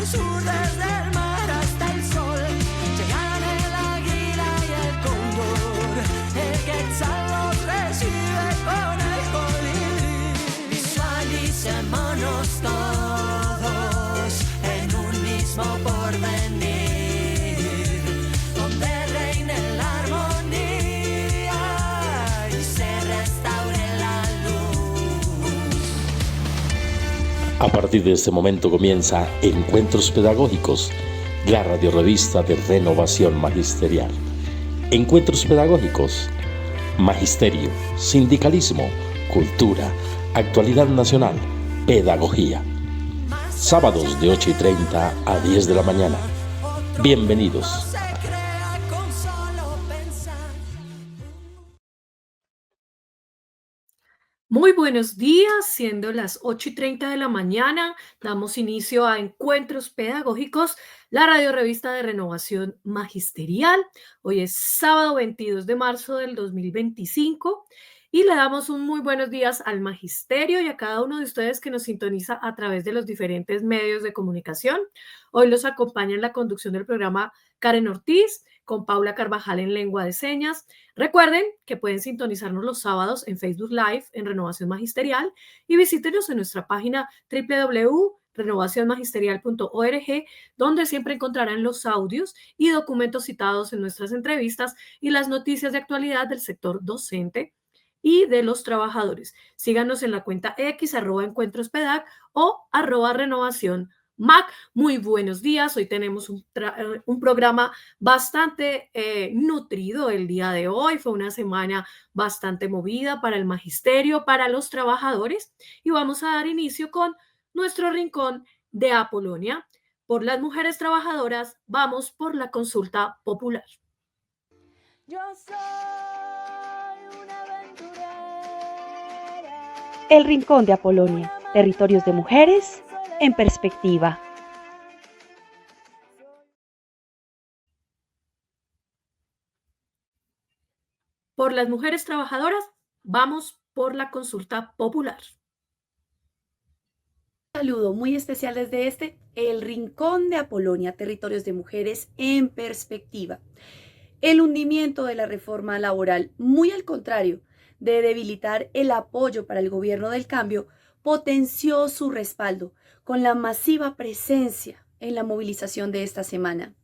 el sur, desde el mar hasta el sol. Llegan el águila y el cóndor, el quetzal los recibe con el colibrí. Visualicémonos todos en un mismo porvenir, donde reine la armonía y se restaure la luz. A partir de este momento comienza Encuentros Pedagógicos, la radiorrevista de Renovación Magisterial. Encuentros Pedagógicos, magisterio, sindicalismo, cultura, actualidad nacional, pedagogía. Sábados de 8:30 a 10 de la mañana. Bienvenidos. Muy buenos días, siendo las 8:30 de la mañana, damos inicio a Encuentros Pedagógicos, la radiorrevista de Renovación Magisterial. Hoy es sábado 22 de marzo del 2025 y le damos un muy buenos días al magisterio y a cada uno de ustedes que nos sintoniza a través de los diferentes medios de comunicación. Hoy los acompaña en la conducción del programa Karen Ortiz, con Paula Carvajal en lengua de señas. Recuerden que pueden sintonizarnos los sábados en Facebook Live en Renovación Magisterial y visítenos en nuestra página www.renovacionmagisterial.org, donde siempre encontrarán los audios y documentos citados en nuestras entrevistas y las noticias de actualidad del sector docente y de los trabajadores. Síganos en la cuenta X, @encuentrospedag o @renovación Mac. Muy buenos días. Hoy tenemos un programa bastante nutrido el día de hoy. Fue una semana bastante movida para el magisterio, para los trabajadores. Y vamos a dar inicio con nuestro rincón de Apolonia. Por las mujeres trabajadoras, vamos por la consulta popular. Yo soy una aventurera. El Rincón de Apolonia, territorios de mujeres en perspectiva. Por las mujeres trabajadoras, vamos por la consulta popular. Un saludo muy especial desde el Rincón de Apolonia, territorios de mujeres en perspectiva. El hundimiento de la reforma laboral, muy al contrario de debilitar el apoyo para el gobierno del cambio, potenció su respaldo con la masiva presencia en la movilización de esta semana.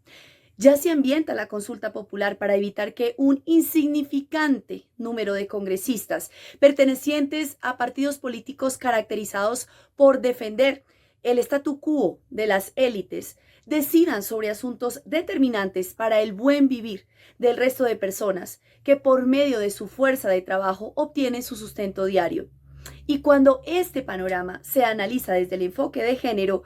Ya se ambienta la consulta popular para evitar que un insignificante número de congresistas pertenecientes a partidos políticos caracterizados por defender el statu quo de las élites decidan sobre asuntos determinantes para el buen vivir del resto de personas que por medio de su fuerza de trabajo obtienen su sustento diario. Y cuando este panorama se analiza desde el enfoque de género,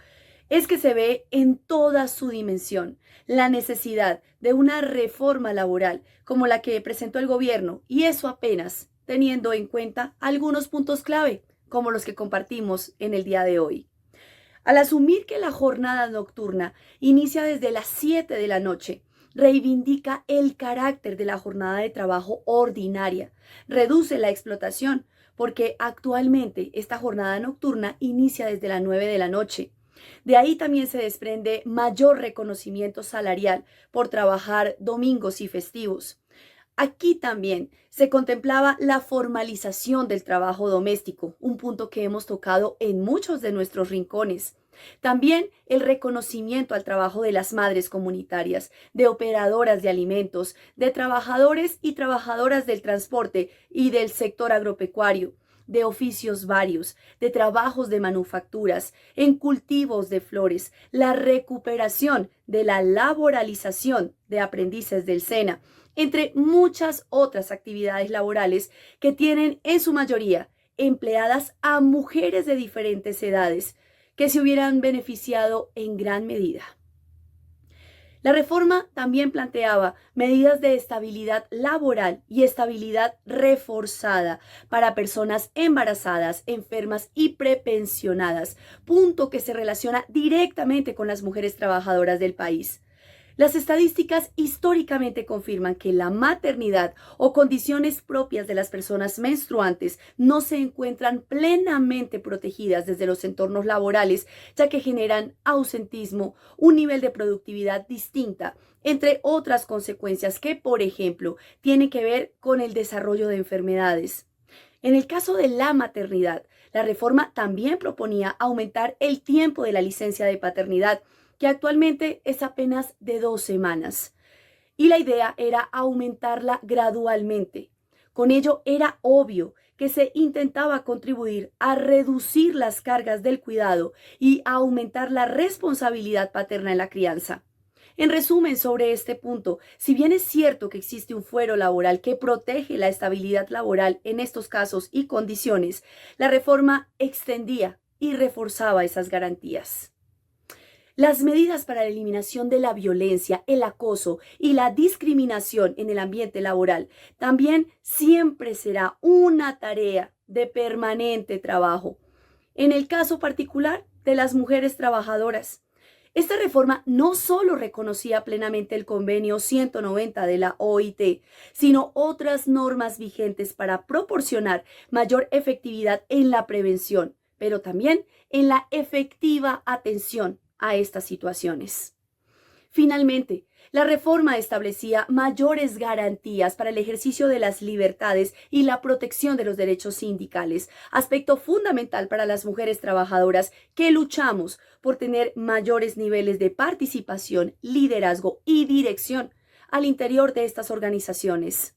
es que se ve en toda su dimensión la necesidad de una reforma laboral como la que presentó el gobierno, y eso apenas teniendo en cuenta algunos puntos clave, como los que compartimos en el día de hoy. Al asumir que la jornada nocturna inicia desde las 7 de la noche, reivindica el carácter de la jornada de trabajo ordinaria, reduce la explotación, porque actualmente esta jornada nocturna inicia desde las 9 de la noche. De ahí también se desprende mayor reconocimiento salarial por trabajar domingos y festivos. Aquí también se contemplaba la formalización del trabajo doméstico, un punto que hemos tocado en muchos de nuestros rincones. También el reconocimiento al trabajo de las madres comunitarias, de operadoras de alimentos, de trabajadores y trabajadoras del transporte y del sector agropecuario, de oficios varios, de trabajos de manufacturas, en cultivos de flores, la recuperación de la laboralización de aprendices del SENA, entre muchas otras actividades laborales que tienen en su mayoría empleadas a mujeres de diferentes edades que se hubieran beneficiado en gran medida. La reforma también planteaba medidas de estabilidad laboral y estabilidad reforzada para personas embarazadas, enfermas y prepensionadas, punto que se relaciona directamente con las mujeres trabajadoras del país. Las estadísticas históricamente confirman que la maternidad o condiciones propias de las personas menstruantes no se encuentran plenamente protegidas desde los entornos laborales, ya que generan ausentismo, un nivel de productividad distinta, entre otras consecuencias que, por ejemplo, tienen que ver con el desarrollo de enfermedades. En el caso de la maternidad, la reforma también proponía aumentar el tiempo de la licencia de paternidad, que actualmente es apenas de 2 semanas. Y la idea era aumentarla gradualmente. Con ello era obvio que se intentaba contribuir a reducir las cargas del cuidado y a aumentar la responsabilidad paterna en la crianza. En resumen, sobre este punto, si bien es cierto que existe un fuero laboral que protege la estabilidad laboral en estos casos y condiciones, la reforma extendía y reforzaba esas garantías. Las medidas para la eliminación de la violencia, el acoso y la discriminación en el ambiente laboral también siempre será una tarea de permanente trabajo. En el caso particular de las mujeres trabajadoras, esta reforma no solo reconocía plenamente el convenio 190 de la OIT, sino otras normas vigentes para proporcionar mayor efectividad en la prevención, pero también en la efectiva atención a estas situaciones. Finalmente, la reforma establecía mayores garantías para el ejercicio de las libertades y la protección de los derechos sindicales, aspecto fundamental para las mujeres trabajadoras que luchamos por tener mayores niveles de participación, liderazgo y dirección al interior de estas organizaciones.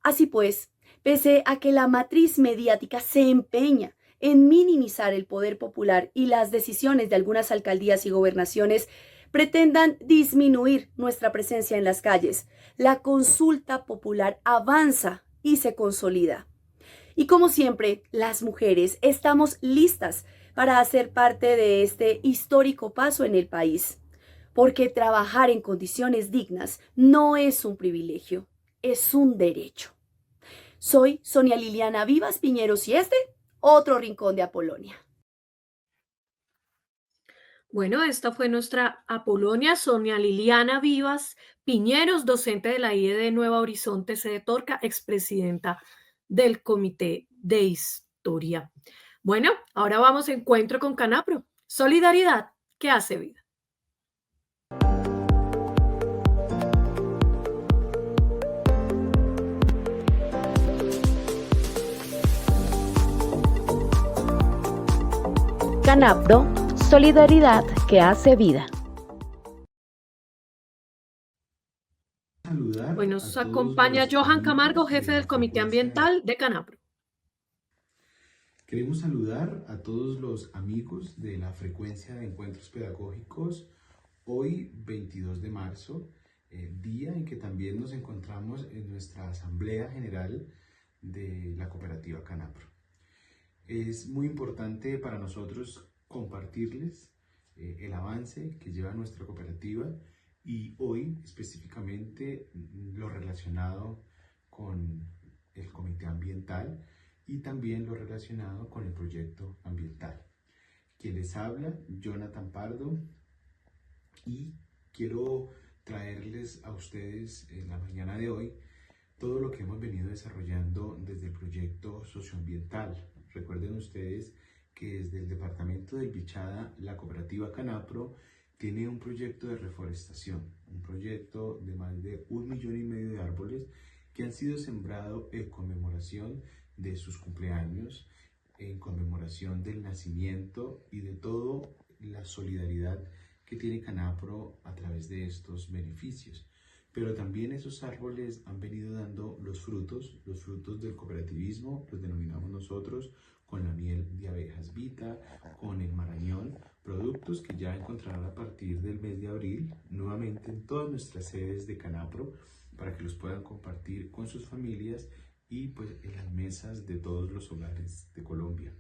Así pues, pese a que la matriz mediática se empeña en minimizar el poder popular y las decisiones de algunas alcaldías y gobernaciones, pretendan disminuir nuestra presencia en las calles, la consulta popular avanza y se consolida. Y como siempre, las mujeres estamos listas para hacer parte de este histórico paso en el país, porque trabajar en condiciones dignas no es un privilegio, es un derecho. Soy Sonia Liliana Vivas Piñeros y otro rincón de Apolonia. Bueno, esta fue nuestra Apolonia, Sonia Liliana Vivas Piñeros, docente de la IE de Nueva Horizonte, sede Torca, expresidenta del Comité de Historia. Bueno, ahora vamos a Encuentro con Canapro. Solidaridad que hace vida. Canapro, solidaridad que hace vida. Hoy nos acompaña Johan Camargo, jefe del Comité Ambiental de Canapro. Queremos saludar a todos los amigos de la frecuencia de encuentros pedagógicos hoy 22 de marzo, día en que también nos encontramos en nuestra Asamblea General de la Cooperativa Canapro. Es muy importante para nosotros compartirles el avance que lleva nuestra cooperativa y hoy específicamente lo relacionado con el Comité Ambiental y también lo relacionado con el proyecto ambiental. Quien les habla, Jonathan Pardo, y quiero traerles a ustedes en la mañana de hoy todo lo que hemos venido desarrollando desde el proyecto socioambiental. Recuerden ustedes que desde el departamento del Bichada, la cooperativa Canapro tiene un proyecto de reforestación, un proyecto de más de 1,5 millones de árboles que han sido sembrados en conmemoración de sus cumpleaños, en conmemoración del nacimiento y de toda la solidaridad que tiene Canapro a través de estos beneficios. Pero también esos árboles han venido dando los frutos del cooperativismo, los denominamos nosotros, con la miel de abejas Vita, con el marañón, productos que ya encontrarán a partir del mes de abril nuevamente en todas nuestras sedes de Canapro para que los puedan compartir con sus familias y pues en las mesas de todos los hogares de Colombia.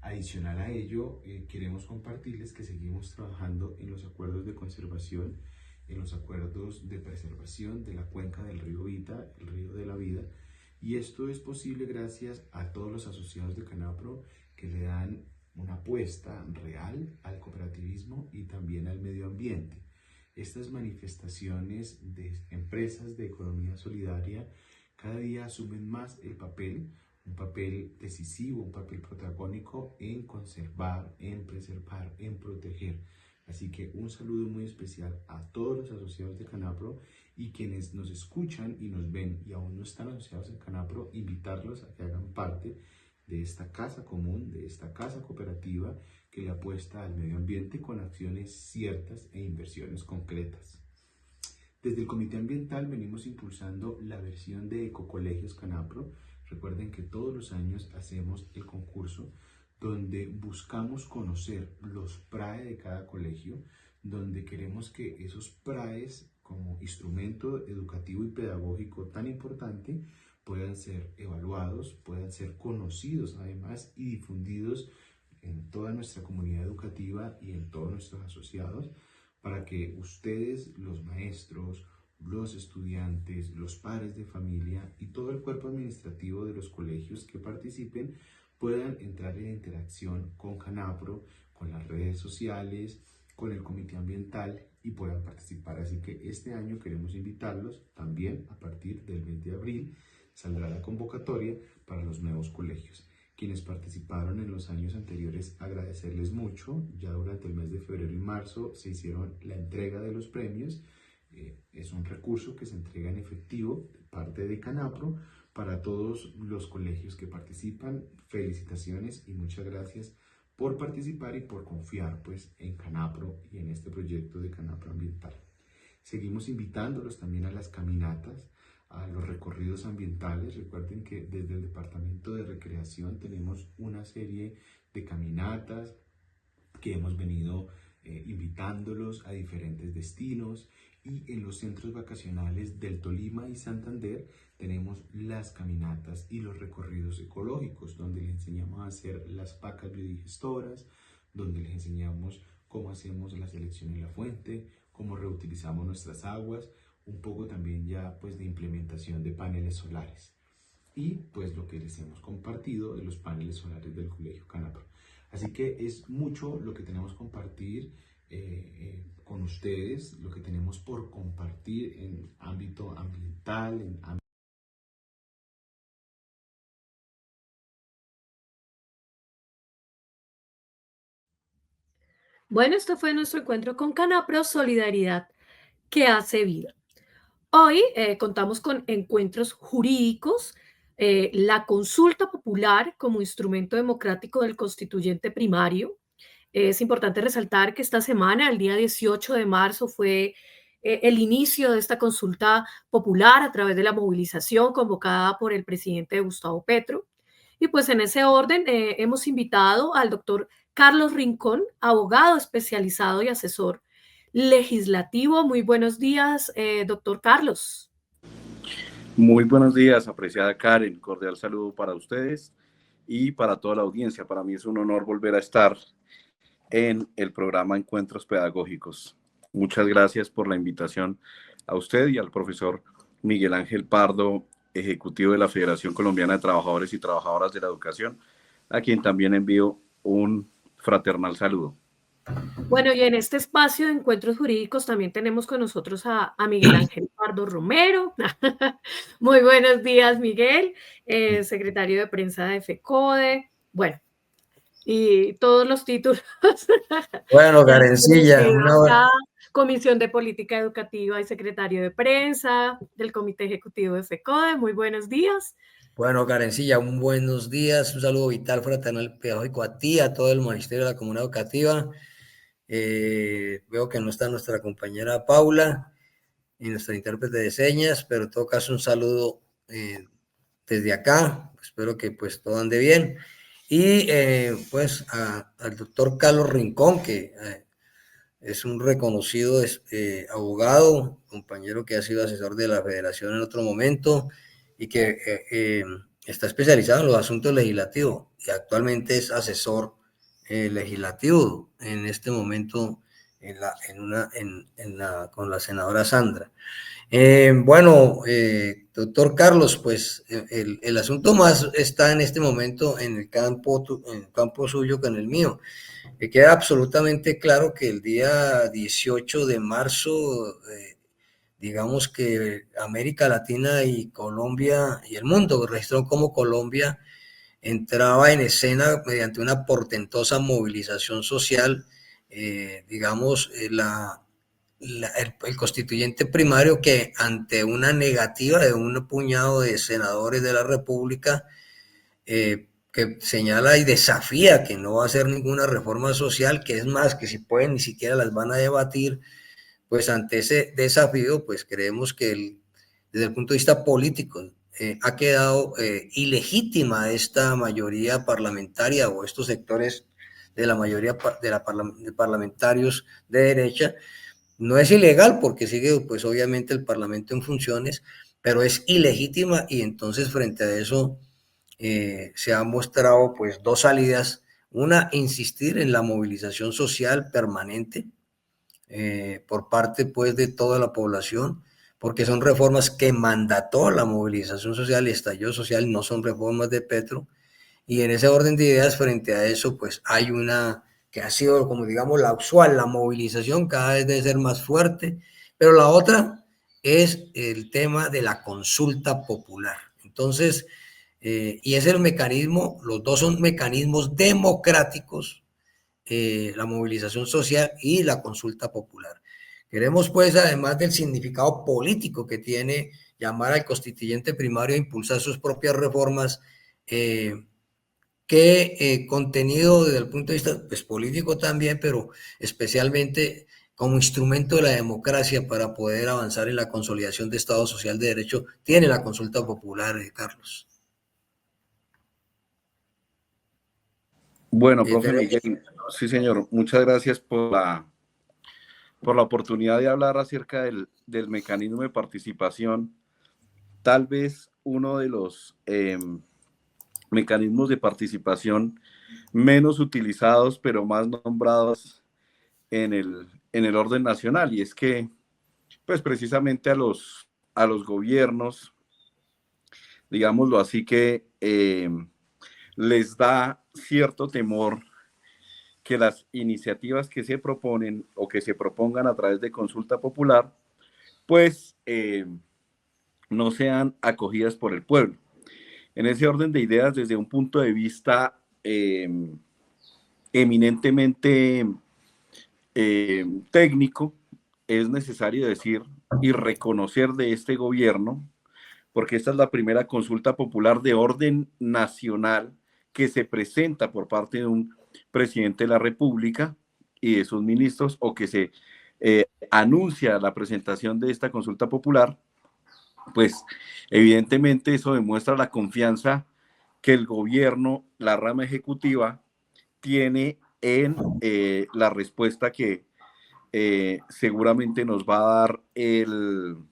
Adicional a ello, queremos compartirles que seguimos trabajando en los acuerdos de conservación, en los acuerdos de preservación de la cuenca del río Vita, el río de la vida, y esto es posible gracias a todos los asociados de Canapro que le dan una apuesta real al cooperativismo y también al medio ambiente. estas manifestaciones de empresas de economía solidaria cada día asumen más un papel decisivo, un papel protagónico en conservar, en preservar, en proteger. Así que un saludo muy especial a todos los asociados de Canapro y quienes nos escuchan y nos ven y aún no están asociados en Canapro, invitarlos a que hagan parte de esta casa común, de esta casa cooperativa que le apuesta al medio ambiente con acciones ciertas e inversiones concretas. Desde el Comité Ambiental venimos impulsando la versión de Ecocolegios Canapro. Recuerden que todos los años hacemos el concurso donde buscamos conocer los PRAE de cada colegio, donde queremos que esos PRAEs como instrumento educativo y pedagógico tan importante puedan ser evaluados, puedan ser conocidos además y difundidos en toda nuestra comunidad educativa y en todos nuestros asociados, para que ustedes, los maestros, los estudiantes, los padres de familia y todo el cuerpo administrativo de los colegios que participen puedan entrar en interacción con Canapro, con las redes sociales, con el comité ambiental y puedan participar. Así que este año queremos invitarlos también a partir del 20 de abril. Saldrá la convocatoria para los nuevos colegios. Quienes participaron en los años anteriores, agradecerles mucho. Ya durante el mes de febrero y marzo se hicieron la entrega de los premios. Es un recurso que se entrega en efectivo de parte de Canapro para todos los colegios que participan. Felicitaciones y muchas gracias por participar y por confiar pues en Canapro y en este proyecto de Canapro Ambiental. Seguimos invitándolos también a las caminatas, a los recorridos ambientales. Recuerden que desde el Departamento de Recreación tenemos una serie de caminatas que hemos venido invitándolos a diferentes destinos, y en los centros vacacionales del Tolima y Santander tenemos las caminatas y los recorridos ecológicos, donde les enseñamos a hacer las pacas biodigestoras, donde les enseñamos cómo hacemos la selección en la fuente, cómo reutilizamos nuestras aguas, un poco también ya pues de implementación de paneles solares y pues lo que les hemos compartido de los paneles solares del Colegio Canapro. Así que es mucho lo que tenemos que compartir con ustedes, lo que tenemos por compartir en ámbito ambiental, en ámbito. Bueno, este fue nuestro encuentro con Canapro, Solidaridad que hace vida. Hoy contamos con encuentros jurídicos, la consulta popular como instrumento democrático del constituyente primario. Es importante resaltar que esta semana, el día 18 de marzo, fue el inicio de esta consulta popular a través de la movilización convocada por el presidente Gustavo Petro. Y pues en ese orden hemos invitado al doctor Carlos Rincón, abogado especializado y asesor legislativo. Muy buenos días, doctor Carlos. Muy buenos días, apreciada Karen. Cordial saludo para ustedes y para toda la audiencia. Para mí es un honor volver a estar en el programa Encuentros Pedagógicos. Muchas gracias por la invitación a usted y al profesor Miguel Ángel Pardo, ejecutivo de la Federación Colombiana de Trabajadores y Trabajadoras de la Educación, a quien también envío un fraternal saludo. Bueno, y en este espacio de encuentros jurídicos también tenemos con nosotros a Miguel Ángel Pardo Romero. Muy buenos días, Miguel, secretario de prensa de FECODE. Bueno, y todos los títulos. Bueno, Karencilla, Comisión de Política Educativa y secretario de prensa del Comité Ejecutivo de FECODE. Muy buenos días. Bueno, Karencilla, un buenos días, un saludo vital fraternal pedagógico a ti, a todo el magisterio de la comunidad educativa. Veo que no está nuestra compañera Paula y nuestra intérprete de señas, pero en todo caso un saludo desde acá. Espero que pues todo ande bien. Y pues al doctor Carlos Rincón, que es un reconocido abogado, compañero que ha sido asesor de la Federación en otro momento y que está especializado en los asuntos legislativos y actualmente es asesor legislativo en este momento con la senadora Sandra. Doctor Carlos, pues el asunto más está en este momento en el campo suyo que en el mío. Me queda absolutamente claro que el día 18 de marzo, digamos que América Latina y Colombia y el mundo registró como Colombia entraba en escena mediante una portentosa movilización social, el constituyente primario que ante una negativa de un puñado de senadores de la República, que señala y desafía que no va a hacer ninguna reforma social, que es más, que si pueden ni siquiera las van a debatir, pues ante ese desafío, pues creemos que desde el punto de vista político ha quedado ilegítima esta mayoría parlamentaria o estos sectores de la mayoría de parlamentarios de derecha. No es ilegal porque sigue pues obviamente el Parlamento en funciones, pero es ilegítima y entonces frente a eso se han mostrado pues dos salidas. Una, insistir en la movilización social permanente por parte pues de toda la población, porque son reformas que mandató la movilización social y estallido social, no son reformas de Petro, y en ese orden de ideas frente a eso pues hay una que ha sido como digamos la usual, la movilización cada vez debe ser más fuerte, pero la otra es el tema de la consulta popular. Entonces, y es el mecanismo, los dos son mecanismos democráticos, la movilización social y la consulta popular. Queremos, pues, además del significado político que tiene llamar al constituyente primario a impulsar sus propias reformas, contenido desde el punto de vista pues, político también, pero especialmente como instrumento de la democracia para poder avanzar en la consolidación de Estado social de derecho, tiene la consulta popular, Carlos. Bueno, profe Miguel, sí señor, muchas gracias por la oportunidad de hablar acerca del mecanismo de participación. Tal vez uno de los mecanismos de participación menos utilizados, pero más nombrados en el orden nacional, y es que, pues precisamente a los gobiernos, digámoslo así, que les da cierto temor que las iniciativas que se proponen o que se propongan a través de consulta popular, pues no sean acogidas por el pueblo. En ese orden de ideas, desde un punto de vista eminentemente técnico, es necesario decir y reconocer de este gobierno, porque esta es la primera consulta popular de orden nacional que se presenta por parte de un presidente de la República y de sus ministros, o que se anuncia la presentación de esta consulta popular, pues evidentemente eso demuestra la confianza que el gobierno, la rama ejecutiva, tiene en la respuesta que seguramente nos va a dar el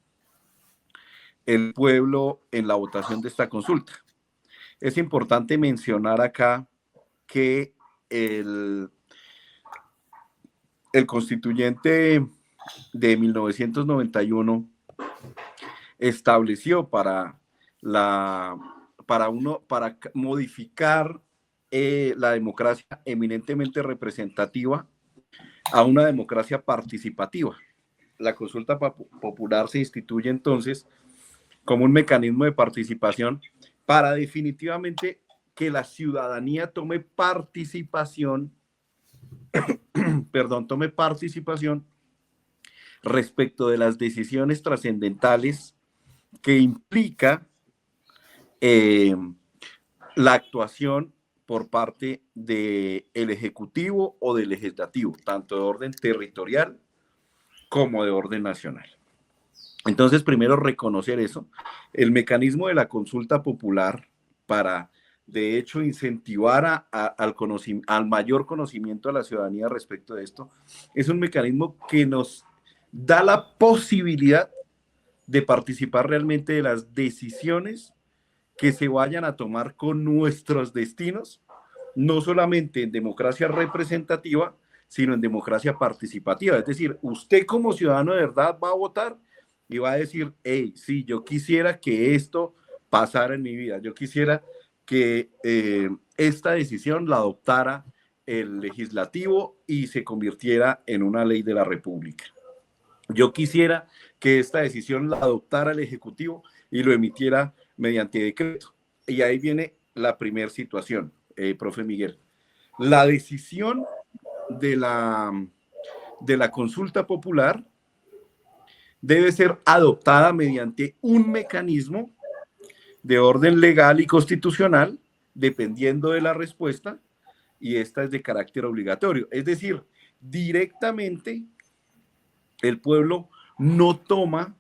pueblo en la votación de esta consulta. Es importante mencionar acá que el constituyente de 1991 estableció para modificar la democracia eminentemente representativa a una democracia participativa. La consulta popular se instituye entonces como un mecanismo de participación para definitivamente que la ciudadanía tome participación respecto de las decisiones trascendentales que implica la actuación por parte del Ejecutivo o del Legislativo, tanto de orden territorial como de orden nacional. Entonces, primero reconocer eso, el mecanismo de la consulta popular para, de hecho, incentivar al mayor conocimiento de la ciudadanía respecto de esto, es un mecanismo que nos da la posibilidad de participar realmente de las decisiones que se vayan a tomar con nuestros destinos, no solamente en democracia representativa, sino en democracia participativa. Es decir, usted como ciudadano de verdad va a votar y va a decir, hey, sí, yo quisiera que esto pasara en mi vida, yo quisiera que esta decisión la adoptara el legislativo y se convirtiera en una ley de la República. Yo quisiera que esta decisión la adoptara el Ejecutivo y lo emitiera mediante decreto. Y ahí viene la primera situación, profe Miguel. La decisión de la consulta popular debe ser adoptada mediante un mecanismo de orden legal y constitucional, dependiendo de la respuesta, y esta es de carácter obligatorio. Es decir, directamente el pueblo no toma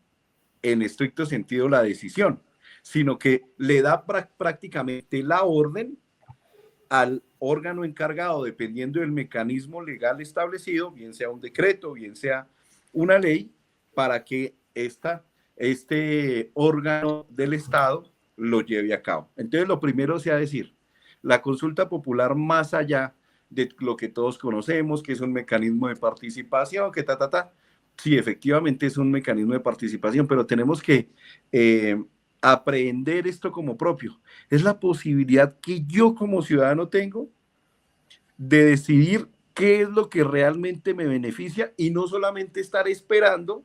en estricto sentido la decisión, sino que le da prácticamente la orden al órgano encargado, dependiendo del mecanismo legal establecido, bien sea un decreto, bien sea una ley, para que este órgano del Estado lo lleve a cabo. Entonces, lo primero sea decir, la consulta popular, más allá de lo que todos conocemos, que es un mecanismo de participación, que sí, efectivamente es un mecanismo de participación, pero tenemos que aprender esto como propio. Es la posibilidad que yo como ciudadano tengo de decidir qué es lo que realmente me beneficia y no solamente estar esperando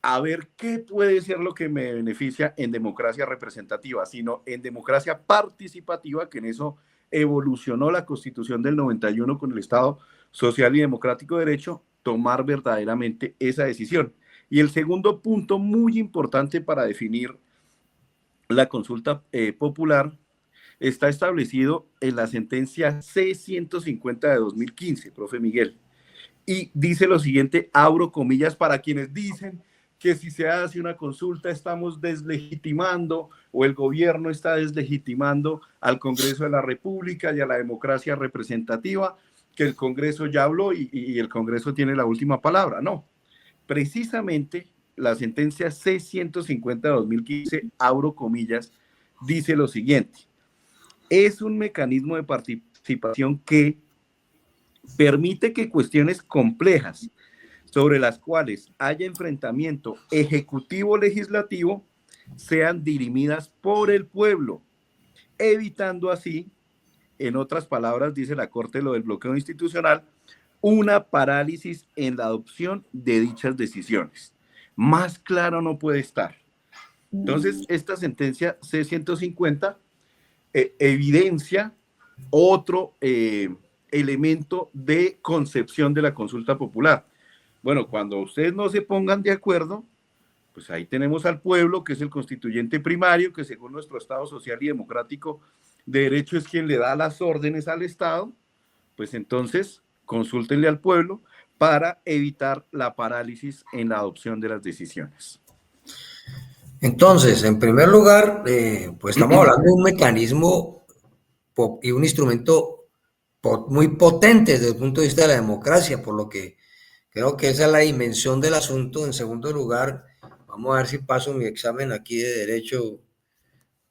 a ver qué puede ser lo que me beneficia en democracia representativa, sino en democracia participativa, que en eso evolucionó la Constitución del 91 con el Estado Social y Democrático de Derecho, tomar verdaderamente esa decisión. Y el segundo punto muy importante para definir la consulta popular está establecido en la sentencia C-150 de 2015, profe Miguel, y dice lo siguiente, abro comillas para quienes dicen que si se hace una consulta estamos deslegitimando o el gobierno está deslegitimando al Congreso de la República y a la democracia representativa, que el Congreso ya habló y el Congreso tiene la última palabra. No, precisamente la sentencia C-150 de 2015, abro comillas, dice lo siguiente, es un mecanismo de participación que permite que cuestiones complejas sobre las cuales haya enfrentamiento ejecutivo-legislativo sean dirimidas por el pueblo, evitando así, en otras palabras, dice la Corte lo del bloqueo institucional, una parálisis en la adopción de dichas decisiones. Más claro no puede estar. Entonces, esta sentencia C-150 evidencia otro elemento de concepción de la consulta popular. Bueno, cuando ustedes no se pongan de acuerdo, pues ahí tenemos al pueblo, que es el constituyente primario, que según nuestro Estado social y democrático de derecho es quien le da las órdenes al Estado, pues entonces consúltenle al pueblo para evitar la parálisis en la adopción de las decisiones. Entonces, en primer lugar, pues estamos hablando de un mecanismo y un instrumento muy potente desde el punto de vista de la democracia, por lo que creo que esa es la dimensión del asunto. En segundo lugar, vamos a ver si paso mi examen aquí de derecho.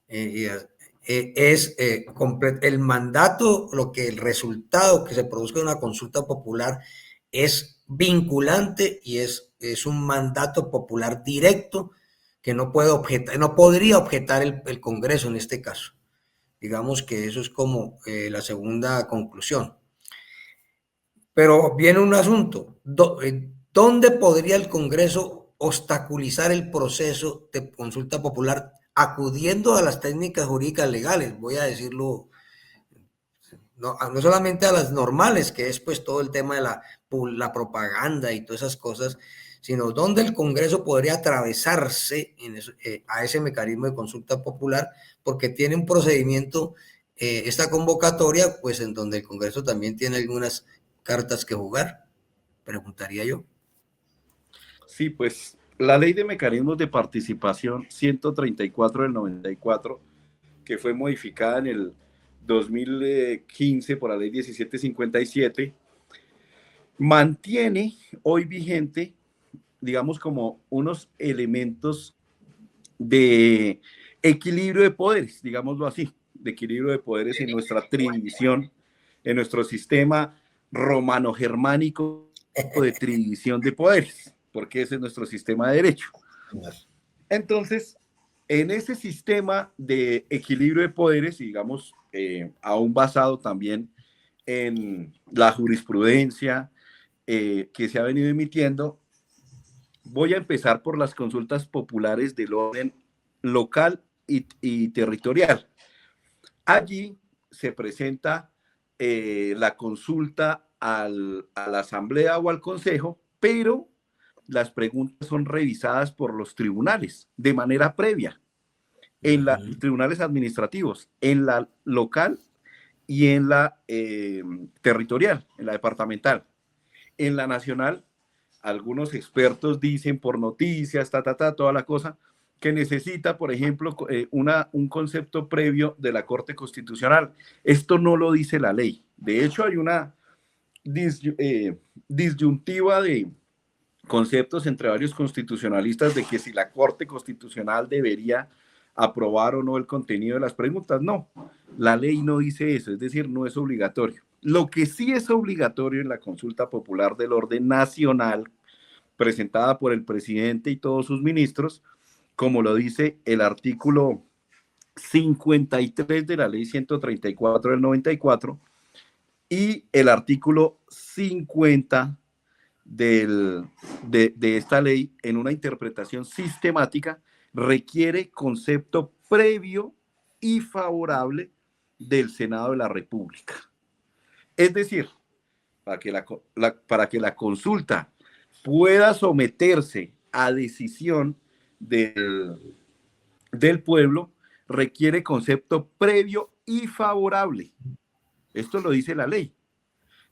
Es el mandato, el resultado que se produzca en una consulta popular es vinculante y es un mandato popular directo que no podría objetar el Congreso en este caso. Digamos que eso es como la segunda conclusión. Pero viene un asunto, ¿dónde podría el Congreso obstaculizar el proceso de consulta popular acudiendo a las técnicas jurídicas legales? Voy a decirlo, no solamente a las normales, que es pues todo el tema de la propaganda y todas esas cosas, sino dónde el Congreso podría atravesarse a ese mecanismo de consulta popular, porque tiene un procedimiento, esta convocatoria, pues en donde el Congreso también tiene algunas cartas que jugar, preguntaría yo. Sí, pues la ley de mecanismos de participación 134 del 94, que fue modificada en el 2015 por la ley 1757, mantiene hoy vigente, digamos, como unos elementos de equilibrio de poderes, digámoslo así, de equilibrio de poderes en nuestra tradición, en nuestro sistema romano-germánico de división de poderes, porque ese es nuestro sistema de derecho. Entonces, en ese sistema de equilibrio de poderes, digamos, aún basado también en la jurisprudencia que se ha venido emitiendo, voy a empezar por las consultas populares del orden local y territorial. Allí se presenta la consulta a la asamblea o al consejo, pero las preguntas son revisadas por los tribunales de manera previa, en los tribunales administrativos, en la local y en la territorial, en la departamental. En la nacional, algunos expertos dicen por noticias, toda la cosa, que necesita, por ejemplo, un concepto previo de la Corte Constitucional. Esto no lo dice la ley. De hecho, hay una disyuntiva de conceptos entre varios constitucionalistas de que si la Corte Constitucional debería aprobar o no el contenido de las preguntas. No, la ley no dice eso, es decir, no es obligatorio. Lo que sí es obligatorio en la consulta popular del orden nacional, presentada por el presidente y todos sus ministros, como lo dice el artículo 53 de la ley 134 del 94 y el artículo 50 de esta ley, en una interpretación sistemática, requiere concepto previo y favorable del Senado de la República. Es decir, para que la consulta pueda someterse a decisión del pueblo, requiere concepto previo y favorable. Esto lo dice la ley.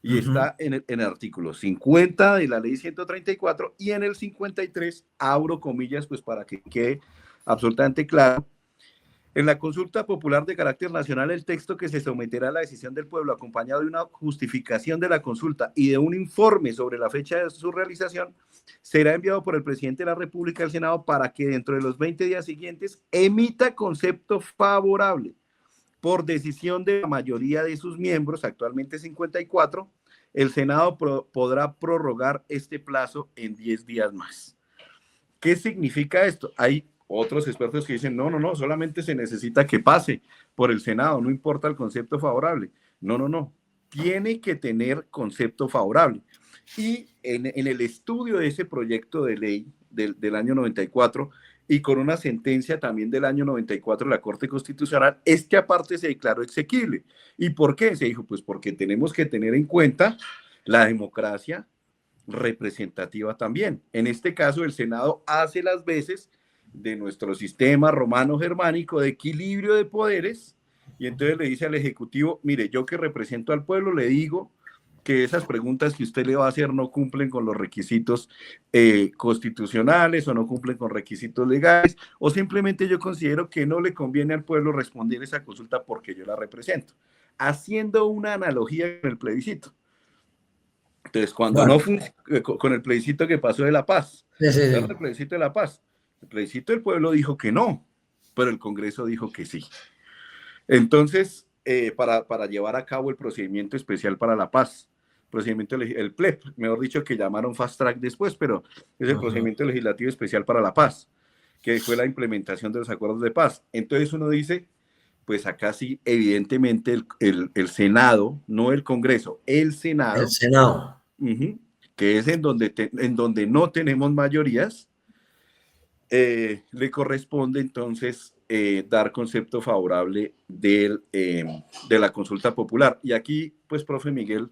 Y está en el artículo 50 de la ley 134 y en el 53, abro comillas, pues para que quede absolutamente claro. En la consulta popular de carácter nacional, el texto que se someterá a la decisión del pueblo, acompañado de una justificación de la consulta y de un informe sobre la fecha de su realización, será enviado por el presidente de la República al Senado para que dentro de los 20 días siguientes emita concepto favorable. Por decisión de la mayoría de sus miembros, actualmente 54, el Senado podrá prorrogar este plazo en 10 días más. ¿Qué significa esto? Hay otros expertos que dicen, no, solamente se necesita que pase por el Senado, no importa el concepto favorable. No, tiene que tener concepto favorable. Y en el estudio de ese proyecto de ley del año 94, y con una sentencia también del año 94 de la Corte Constitucional, este aparte se declaró exequible. ¿Y por qué? Se dijo, pues porque tenemos que tener en cuenta la democracia representativa también. En este caso, el Senado hace las veces de nuestro sistema romano-germánico de equilibrio de poderes, y entonces le dice al Ejecutivo, mire, yo que represento al pueblo, le digo que esas preguntas que usted le va a hacer no cumplen con los requisitos constitucionales o no cumplen con requisitos legales, o simplemente yo considero que no le conviene al pueblo responder esa consulta porque yo la represento, haciendo una analogía con el plebiscito. Entonces, cuando con el plebiscito que pasó de La Paz, el plebiscito de La Paz, el plebiscito del pueblo dijo que no, pero el Congreso dijo que sí. Entonces, para llevar a cabo el procedimiento especial para la paz, el PLEP, mejor dicho, que llamaron Fast Track después, pero es el procedimiento legislativo especial para la paz, que fue la implementación de los acuerdos de paz. Entonces uno dice, pues acá sí, evidentemente el Senado, no el Congreso, el Senado. El Senado. Que es en donde no tenemos mayorías, le corresponde entonces dar concepto favorable de la consulta popular. Y aquí, pues, profe Miguel,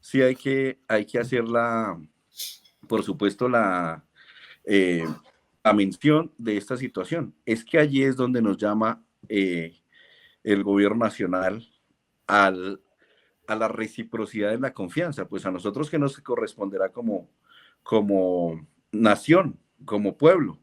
sí hay que hacer por supuesto, la mención de esta situación. Es que allí es donde nos llama el gobierno nacional a la reciprocidad en la confianza. Pues a nosotros que nos corresponderá como nación, como pueblo,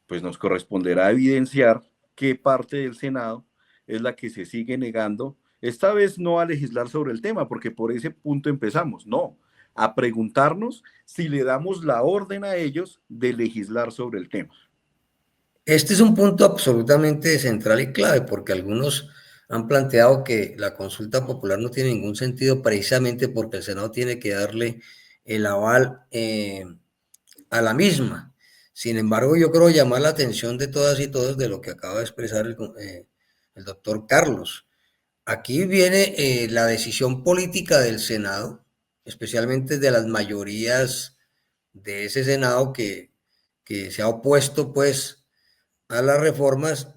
pues nos corresponderá evidenciar qué parte del Senado es la que se sigue negando, esta vez no a legislar sobre el tema, porque por ese punto empezamos, no, a preguntarnos si le damos la orden a ellos de legislar sobre el tema. Este es un punto absolutamente central y clave, porque algunos han planteado que la consulta popular no tiene ningún sentido precisamente porque el Senado tiene que darle el aval a la misma. Sin embargo, yo creo llamar la atención de todas y todos de lo que acaba de expresar el doctor Carlos. Aquí viene la decisión política del Senado, especialmente de las mayorías de ese Senado que se ha opuesto pues a las reformas,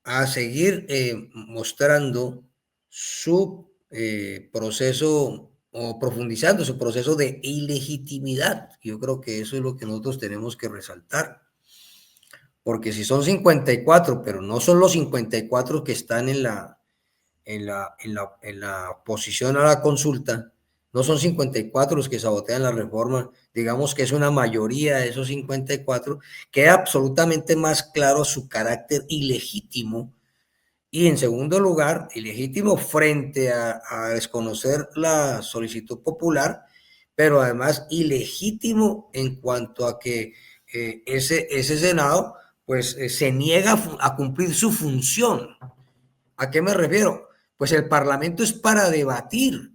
a seguir mostrando su proceso o profundizando su proceso de ilegitimidad. Yo creo que eso es lo que nosotros tenemos que resaltar. Porque si son 54, pero no son los 54 que están en la oposición a la consulta, no son 54 los que sabotean la reforma, digamos que es una mayoría de esos 54, queda absolutamente más claro su carácter ilegítimo. Y en segundo lugar, ilegítimo frente a desconocer la solicitud popular, pero además ilegítimo en cuanto a que ese Senado pues se niega a cumplir su función. ¿A qué me refiero? Pues el Parlamento es para debatir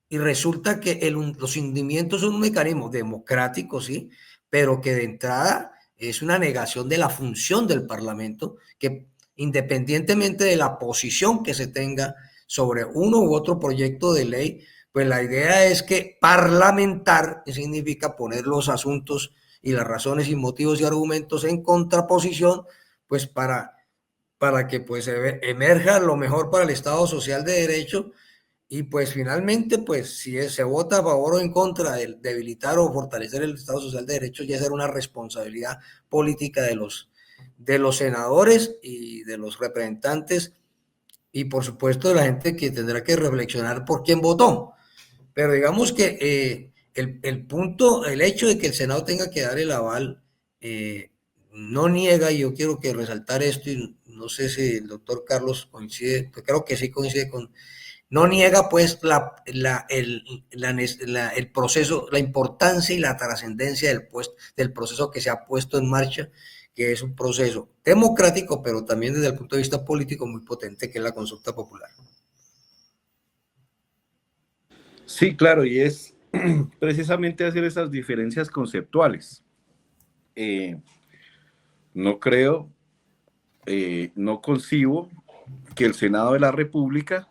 y resulta que los hundimientos son un mecanismo democrático, sí, pero que de entrada es una negación de la función del Parlamento, que independientemente de la posición que se tenga sobre uno u otro proyecto de ley, pues la idea es que parlamentar significa poner los asuntos y las razones y motivos y argumentos en contraposición, pues para que pues emerja lo mejor para el Estado Social de Derecho. Y pues finalmente, pues si se vota a favor o en contra de debilitar o fortalecer el Estado Social de Derecho, ya será una responsabilidad política de los senadores y de los representantes y por supuesto de la gente que tendrá que reflexionar por quién votó. Pero digamos que el hecho de que el Senado tenga que dar el aval no niega, y yo quiero que resaltar esto, y no sé si el doctor Carlos coincide, pues creo que sí coincide no niega pues el proceso, la importancia y la trascendencia del proceso que se ha puesto en marcha, que es un proceso democrático, pero también desde el punto de vista político muy potente, que es la consulta popular. Sí, claro, y es precisamente hacer esas diferencias conceptuales. No creo, no concibo que el Senado de la República,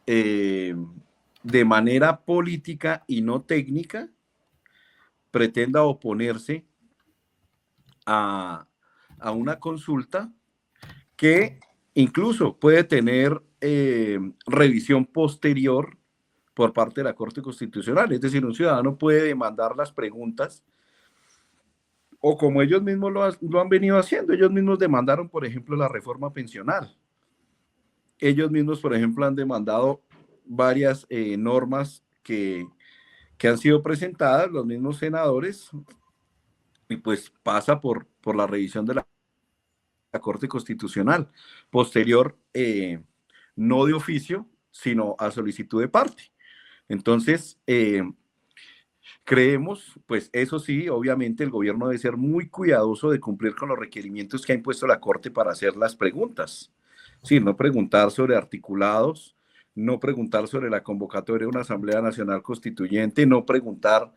de manera política y no técnica, pretenda oponerse a una consulta que incluso puede tener revisión posterior por parte de la Corte Constitucional. Es decir, un ciudadano puede demandar las preguntas, o como ellos mismos lo han venido haciendo. Ellos mismos demandaron, por ejemplo, la reforma pensional. Ellos mismos, por ejemplo, han demandado varias normas que han sido presentadas, los mismos senadores, y pues pasa por la revisión de la Corte Constitucional, posterior, no de oficio, sino a solicitud de parte. Entonces, creemos, pues eso sí, obviamente el gobierno debe ser muy cuidadoso de cumplir con los requerimientos que ha impuesto la Corte para hacer las preguntas. Sí, no preguntar sobre articulados, no preguntar sobre la convocatoria de una Asamblea Nacional Constituyente, no preguntar,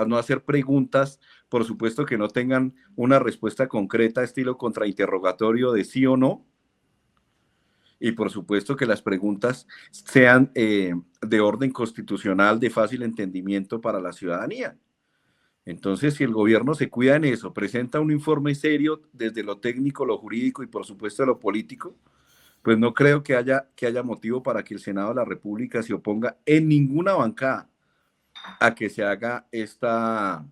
no hacer preguntas, por supuesto, que no tengan una respuesta concreta, estilo contrainterrogatorio de sí o no. Y por supuesto que las preguntas sean de orden constitucional, de fácil entendimiento para la ciudadanía. Entonces, si el gobierno se cuida en eso, presenta un informe serio desde lo técnico, lo jurídico y por supuesto lo político, pues no creo que haya motivo para que el Senado de la República se oponga en ninguna bancada a que se haga esta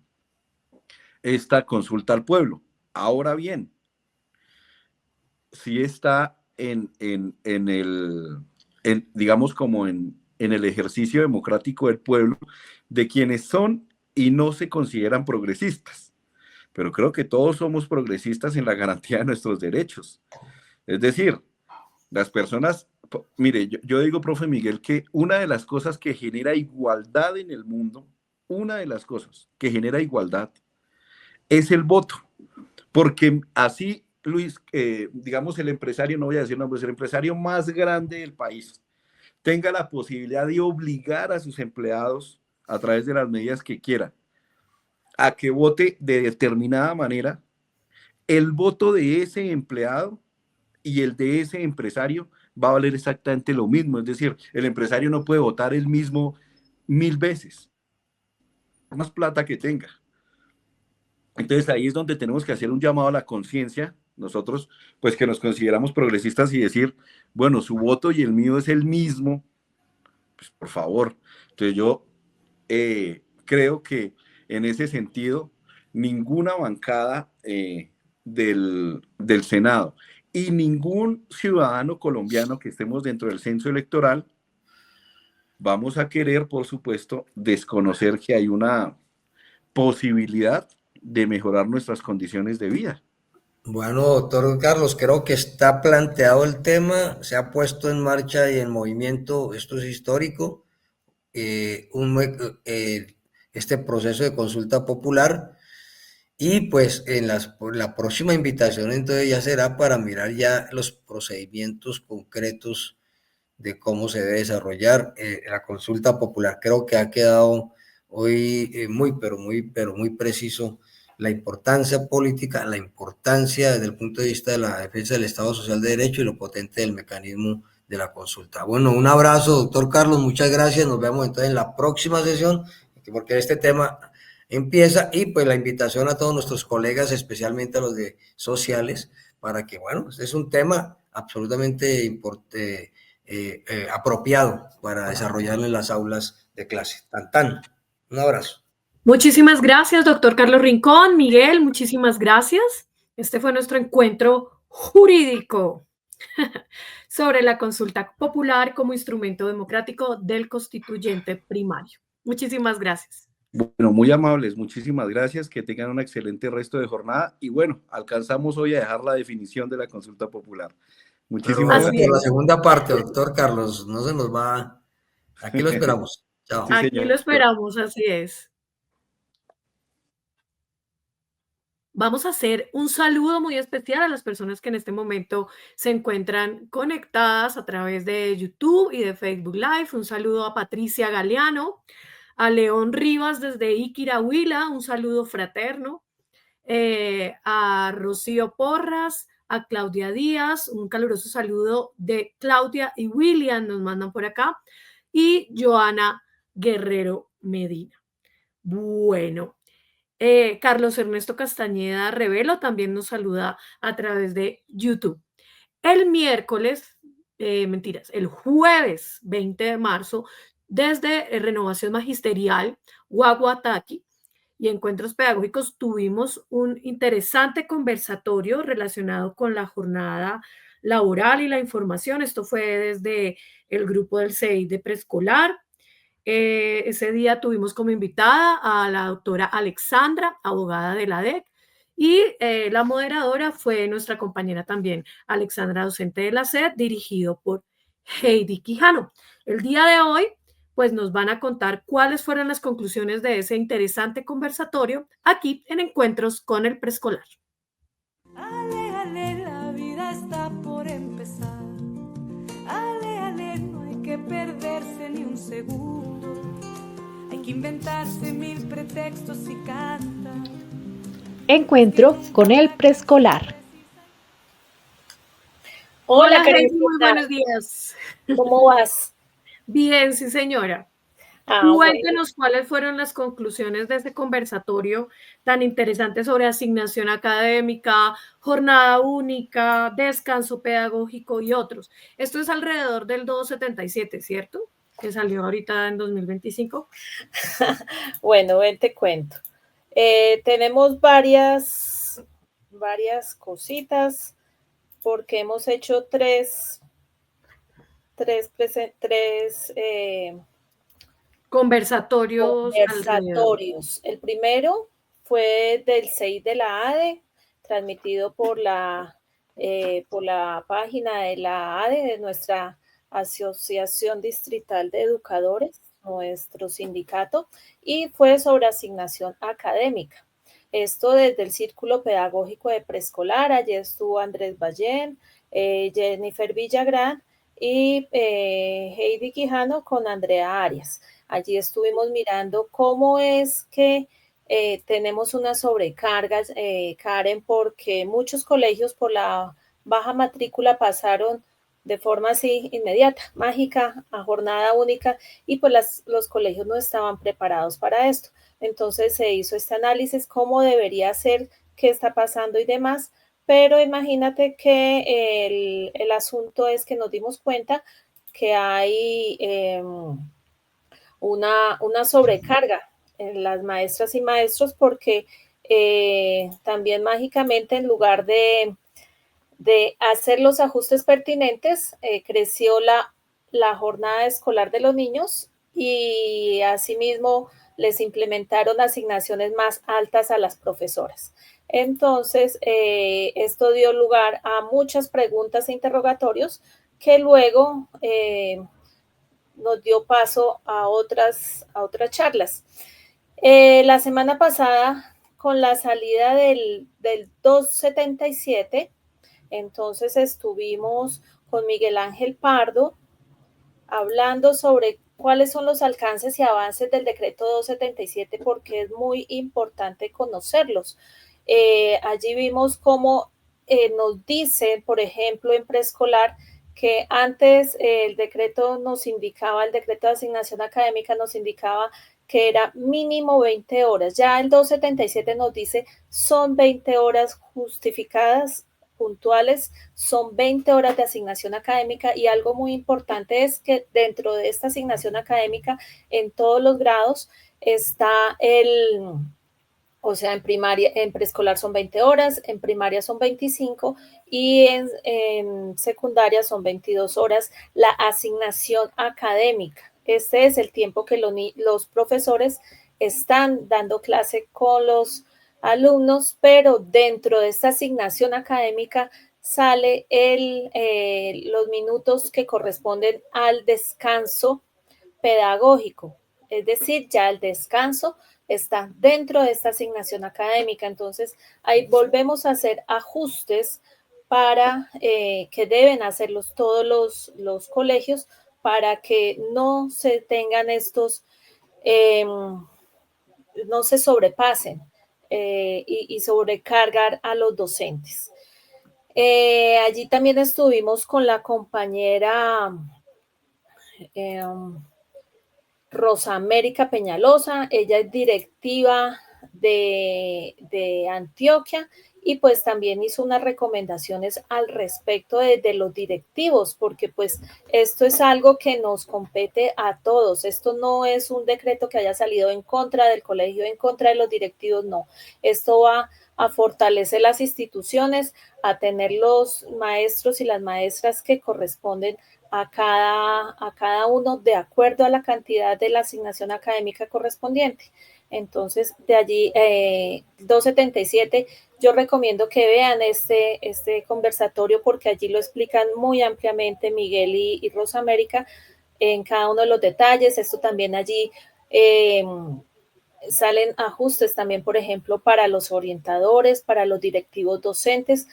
consulta al pueblo. Ahora bien, si está digamos, como en el ejercicio democrático del pueblo, de quienes son y no se consideran progresistas. Pero creo que todos somos progresistas en la garantía de nuestros derechos. Es decir, las personas, mire, yo digo, profe Miguel, que una de las cosas que genera igualdad en el mundo, una de las cosas que genera igualdad es el voto, porque así Luis, digamos el empresario, no voy a decir nombres, el empresario más grande del país tenga la posibilidad de obligar a sus empleados a través de las medidas que quiera a que vote de determinada manera, el voto de ese empleado y el de ese empresario va a valer exactamente lo mismo. Es decir, el empresario no puede votar el mismo 1000 veces, más plata que tenga. Entonces ahí es donde tenemos que hacer un llamado a la conciencia, nosotros pues que nos consideramos progresistas y decir, bueno, su voto y el mío es el mismo, pues por favor. Entonces yo creo que en ese sentido ninguna bancada del Senado y ningún ciudadano colombiano que estemos dentro del censo electoral vamos a querer, por supuesto, desconocer que hay una posibilidad de mejorar nuestras condiciones de vida. Bueno, doctor Carlos, creo que está planteado el tema, se ha puesto en marcha y en movimiento, esto es histórico, este proceso de consulta popular. Y pues en la próxima invitación entonces ya será para mirar ya los procedimientos concretos de cómo se debe desarrollar la consulta popular. Creo que ha quedado hoy pero muy preciso la importancia política, la importancia desde el punto de vista de la defensa del Estado Social de Derecho y lo potente del mecanismo de la consulta. Bueno, un abrazo, doctor Carlos, muchas gracias. Nos vemos entonces en la próxima sesión, porque este tema empieza, y pues la invitación a todos nuestros colegas, especialmente a los de sociales, para que, bueno, este es un tema absolutamente importante, apropiado para desarrollarlo en las aulas de clase. Tan. Un abrazo. Muchísimas gracias, doctor Carlos Rincón. Miguel, muchísimas gracias. Este fue nuestro encuentro jurídico sobre la consulta popular como instrumento democrático del constituyente primario. Muchísimas gracias. Bueno, muy amables, muchísimas gracias, que tengan un excelente resto de jornada y bueno, alcanzamos hoy a dejar la definición de la consulta popular. Muchísimas gracias. Por la segunda parte, doctor Carlos, no se nos va, aquí lo esperamos. Chao. Sí, aquí lo esperamos, así es. Vamos a hacer un saludo muy especial a las personas que en este momento se encuentran conectadas a través de YouTube y de Facebook Live. Un saludo a Patricia Galeano, a León Rivas desde Iquirahuila, un saludo fraterno, a Rocío Porras, a Claudia Díaz, un caluroso saludo de Claudia y William, nos mandan por acá, y Joana Guerrero Medina. Bueno. Carlos Ernesto Castañeda Revelo también nos saluda a través de YouTube. El jueves 20 de marzo, desde Renovación Magisterial, Guaguataqui y Encuentros Pedagógicos, tuvimos un interesante conversatorio relacionado con la jornada laboral y la información. Esto fue desde el grupo del CEI de preescolar. Ese día tuvimos como invitada a la doctora Alexandra, abogada de la DEC, y la moderadora fue nuestra compañera también, Alexandra, docente de la SED, dirigido por Heidi Quijano. El día de hoy, pues nos van a contar cuáles fueron las conclusiones de ese interesante conversatorio aquí en Encuentros con el Preescolar. Ale, la vida está por empezar. Ale, no hay que perderse ni un segundo. Hay que inventarse 1000 pretextos y cantar. Encuentro con el Preescolar. Hola, Karen, muy buenos días. ¿Cómo vas? Bien, sí, señora. Cuéntenos cuáles fueron las conclusiones de este conversatorio tan interesante sobre asignación académica, jornada única, descanso pedagógico y otros. Esto es alrededor del 277, ¿cierto? Que salió ahorita en 2025. Bueno, ven, te cuento. Tenemos varias cositas porque hemos hecho tres conversatorios. El primero fue del CEI de la ADE, transmitido por la página de la ADE, de nuestra Asociación Distrital de Educadores, nuestro sindicato, y fue sobre asignación académica. Esto desde el Círculo Pedagógico de Preescolar. Allí estuvo Andrés Ballén, Jennifer Villagrán y Heidi Quijano con Andrea Arias. Allí estuvimos mirando cómo es que tenemos una sobrecarga, Karen, porque muchos colegios por la baja matrícula pasaron de forma así inmediata, mágica, a jornada única, y pues los colegios no estaban preparados para esto. Entonces se hizo este análisis, cómo debería ser, qué está pasando y demás, pero imagínate que el asunto es que nos dimos cuenta que hay una sobrecarga en las maestras y maestros porque también mágicamente en lugar de hacer los ajustes pertinentes, creció la jornada escolar de los niños y asimismo les implementaron asignaciones más altas a las profesoras. Entonces, esto dio lugar a muchas preguntas e interrogatorios que luego nos dio paso a otras charlas. La semana pasada, con la salida del 277, entonces estuvimos con Miguel Ángel Pardo hablando sobre cuáles son los alcances y avances del decreto 277, porque es muy importante conocerlos. Allí vimos cómo nos dicen, por ejemplo, en preescolar, que antes el decreto nos indicaba, el decreto de asignación académica nos indicaba que era mínimo 20 horas. Ya el 277 nos dice son 20 horas justificadas, puntuales, son 20 horas de asignación académica, y algo muy importante es que dentro de esta asignación académica en todos los grados está o sea, en primaria, en preescolar son 20 horas, en primaria son 25 y en secundaria son 22 horas la asignación académica. Este es el tiempo que los profesores están dando clase con los alumnos, pero dentro de esta asignación académica sale los minutos que corresponden al descanso pedagógico. Es decir, ya el descanso está dentro de esta asignación académica. Entonces, ahí volvemos a hacer ajustes para que deben hacerlos todos los colegios para que no se tengan estos, no se sobrepasen y sobrecargar a los docentes. Allí también estuvimos con la compañera Rosa América Peñalosa. Ella es directiva de Antioquia y pues también hizo unas recomendaciones al respecto de los directivos, porque pues esto es algo que nos compete a todos. Esto no es un decreto que haya salido en contra del colegio, en contra de los directivos, no. Esto va a fortalecer las instituciones, a tener los maestros y las maestras que corresponden a cada uno de acuerdo a la cantidad de la asignación académica correspondiente. Entonces, de allí, 277, yo recomiendo que vean este conversatorio porque allí lo explican muy ampliamente Miguel y Rosa América en cada uno de los detalles. Esto también allí salen ajustes también, por ejemplo, para los orientadores, para los directivos docentes.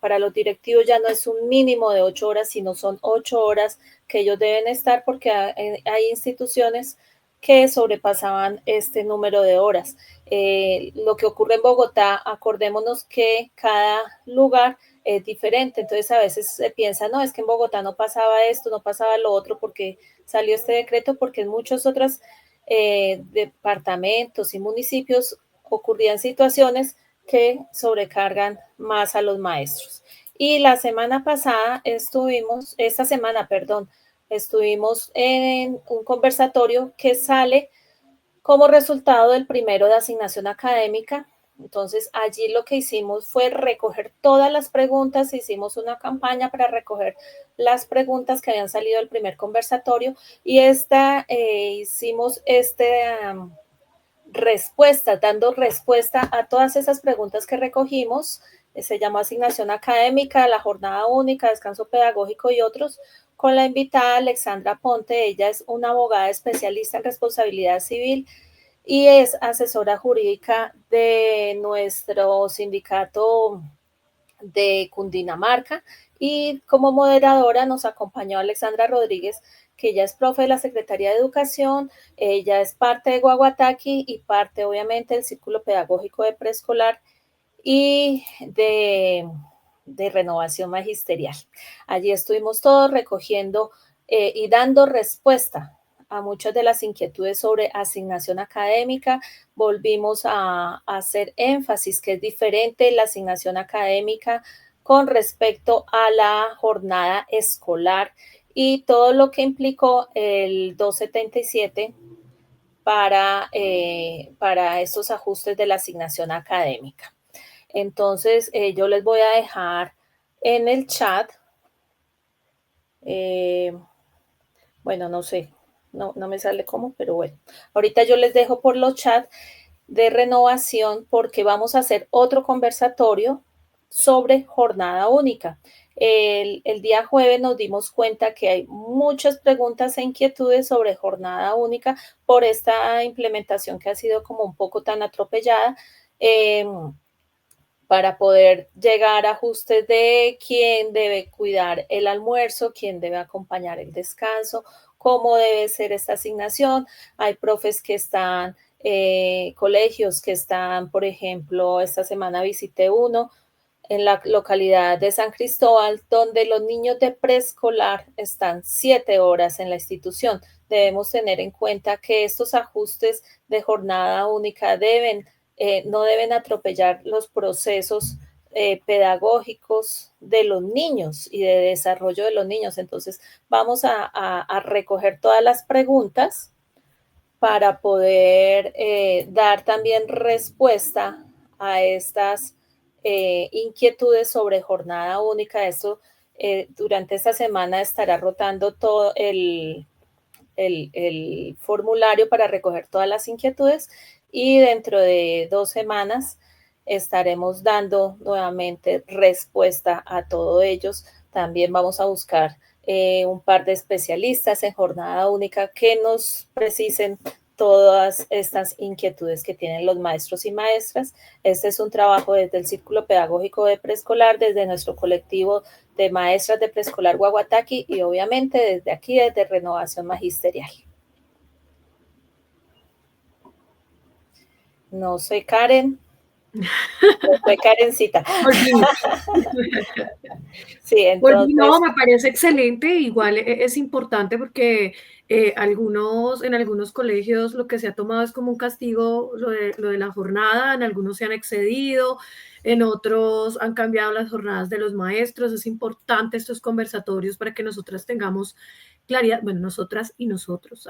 Para los directivos ya no es un mínimo de 8 horas, sino son 8 horas que ellos deben estar, porque hay instituciones que sobrepasaban este número de horas. Lo que ocurre en Bogotá, acordémonos que cada lugar es diferente, entonces a veces se piensa, no, es que en Bogotá no pasaba esto, no pasaba lo otro, porque salió este decreto, porque en muchos otros departamentos y municipios ocurrían situaciones que sobrecargan más a los maestros. Y esta semana estuvimos en un conversatorio que sale como resultado del primero de asignación académica. Entonces, allí lo que hicimos fue recoger todas las preguntas, hicimos una campaña para recoger las preguntas que habían salido del primer conversatorio y hicimos dando respuesta a todas esas preguntas que recogimos. Se llamó asignación académica, la jornada única, descanso pedagógico y otros, con la invitada Alexandra Ponte. Ella es una abogada especialista en responsabilidad civil y es asesora jurídica de nuestro sindicato de Cundinamarca, y como moderadora nos acompañó Alexandra Rodríguez, que ella es profe de la Secretaría de Educación, ella es parte de Guaguataqui y parte obviamente del Círculo Pedagógico de Preescolar y de Renovación Magisterial. Allí estuvimos todos recogiendo y dando respuesta a muchas de las inquietudes sobre asignación académica. Volvimos a hacer énfasis que es diferente la asignación académica con respecto a la jornada escolar y todo lo que implicó el 277 para estos ajustes de la asignación académica. Entonces, yo les voy a dejar en el chat, bueno, no sé, no me sale cómo, pero bueno, ahorita yo les dejo por los chats de renovación porque vamos a hacer otro conversatorio sobre jornada única. El día jueves nos dimos cuenta que hay muchas preguntas e inquietudes sobre jornada única por esta implementación que ha sido como un poco tan atropellada, para poder llegar a ajustes de quién debe cuidar el almuerzo, quién debe acompañar el descanso, cómo debe ser esta asignación. Hay profes que están, colegios que están, por ejemplo, esta semana visité uno en la localidad de San Cristóbal, donde los niños de preescolar están 7 horas en la institución. Debemos tener en cuenta que estos ajustes de jornada única no deben atropellar los procesos pedagógicos de los niños y de desarrollo de los niños. Entonces, vamos a recoger todas las preguntas para poder dar también respuesta a estas inquietudes sobre jornada única. Esto durante esta semana estará rotando todo el formulario para recoger todas las inquietudes y dentro de 2 semanas estaremos dando nuevamente respuesta a todos ellos. También vamos a buscar un par de especialistas en jornada única que nos precisen todas estas inquietudes que tienen los maestros y maestras. Este es un trabajo desde el Círculo Pedagógico de Preescolar, desde nuestro colectivo de maestras de preescolar Guaguataqui y obviamente desde aquí, desde Renovación Magisterial. No sé, Karen. No fue Karencita. Sí, entonces. No, me parece excelente. Igual es importante porque en algunos colegios lo que se ha tomado es como un castigo lo de la jornada, en algunos se han excedido, en otros han cambiado las jornadas de los maestros. Es importante estos conversatorios para que nosotras tengamos claridad, bueno, nosotras y nosotros,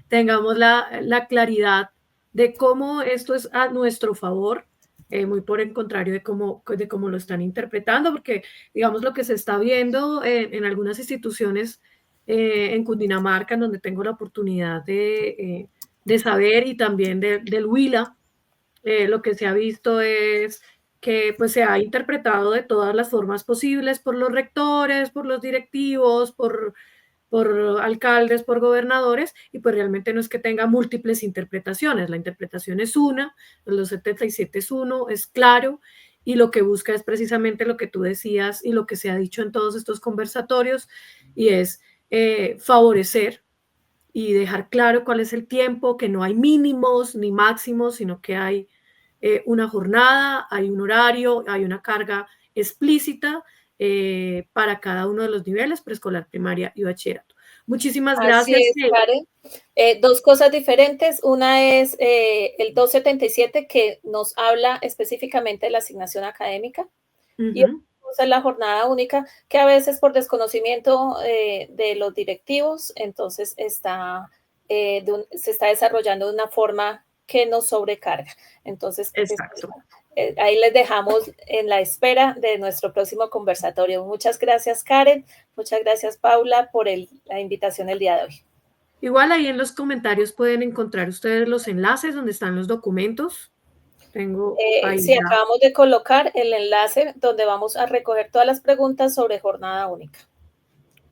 tengamos la claridad de cómo esto es a nuestro favor, muy por el contrario de cómo lo están interpretando, porque digamos lo que se está viendo en algunas instituciones en Cundinamarca, en donde tengo la oportunidad de saber, y también del Huila, lo que se ha visto es que pues se ha interpretado de todas las formas posibles por los rectores, por los directivos, por alcaldes, por gobernadores, y pues realmente no es que tenga múltiples interpretaciones. La interpretación es una, los 77 es uno, es claro, y lo que busca es precisamente lo que tú decías y lo que se ha dicho en todos estos conversatorios, y es favorecer y dejar claro cuál es el tiempo, que no hay mínimos ni máximos, sino que hay una jornada, hay un horario, hay una carga explícita para cada uno de los niveles, preescolar, primaria y bachillerato. Muchísimas gracias. Así es, Karen. 2 cosas diferentes. Una es el 277, que nos habla específicamente de la asignación académica, y otra cosa es la jornada única, que a veces por desconocimiento de los directivos, entonces se está desarrollando de una forma que nos sobrecarga. Entonces, ahí les dejamos en la espera de nuestro próximo conversatorio. Muchas gracias, Karen. Muchas gracias, Paula, por la invitación el día de hoy. Igual ahí en los comentarios pueden encontrar ustedes los enlaces donde están los documentos. Sí, acabamos de colocar el enlace donde vamos a recoger todas las preguntas sobre jornada única.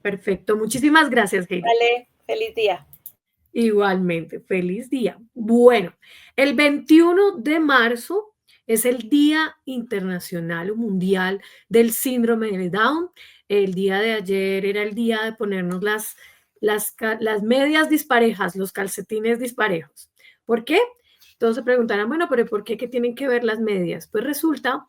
Perfecto. Muchísimas gracias, Heidi. Vale, feliz día. Igualmente, feliz día. Bueno, el 21 de marzo es el Día Internacional o Mundial del Síndrome de Down. El día de ayer era el día de ponernos las medias disparejas, los calcetines disparejos. ¿Por qué? Todos se preguntarán, bueno, pero ¿por qué? ¿Qué tienen que ver las medias? Pues resulta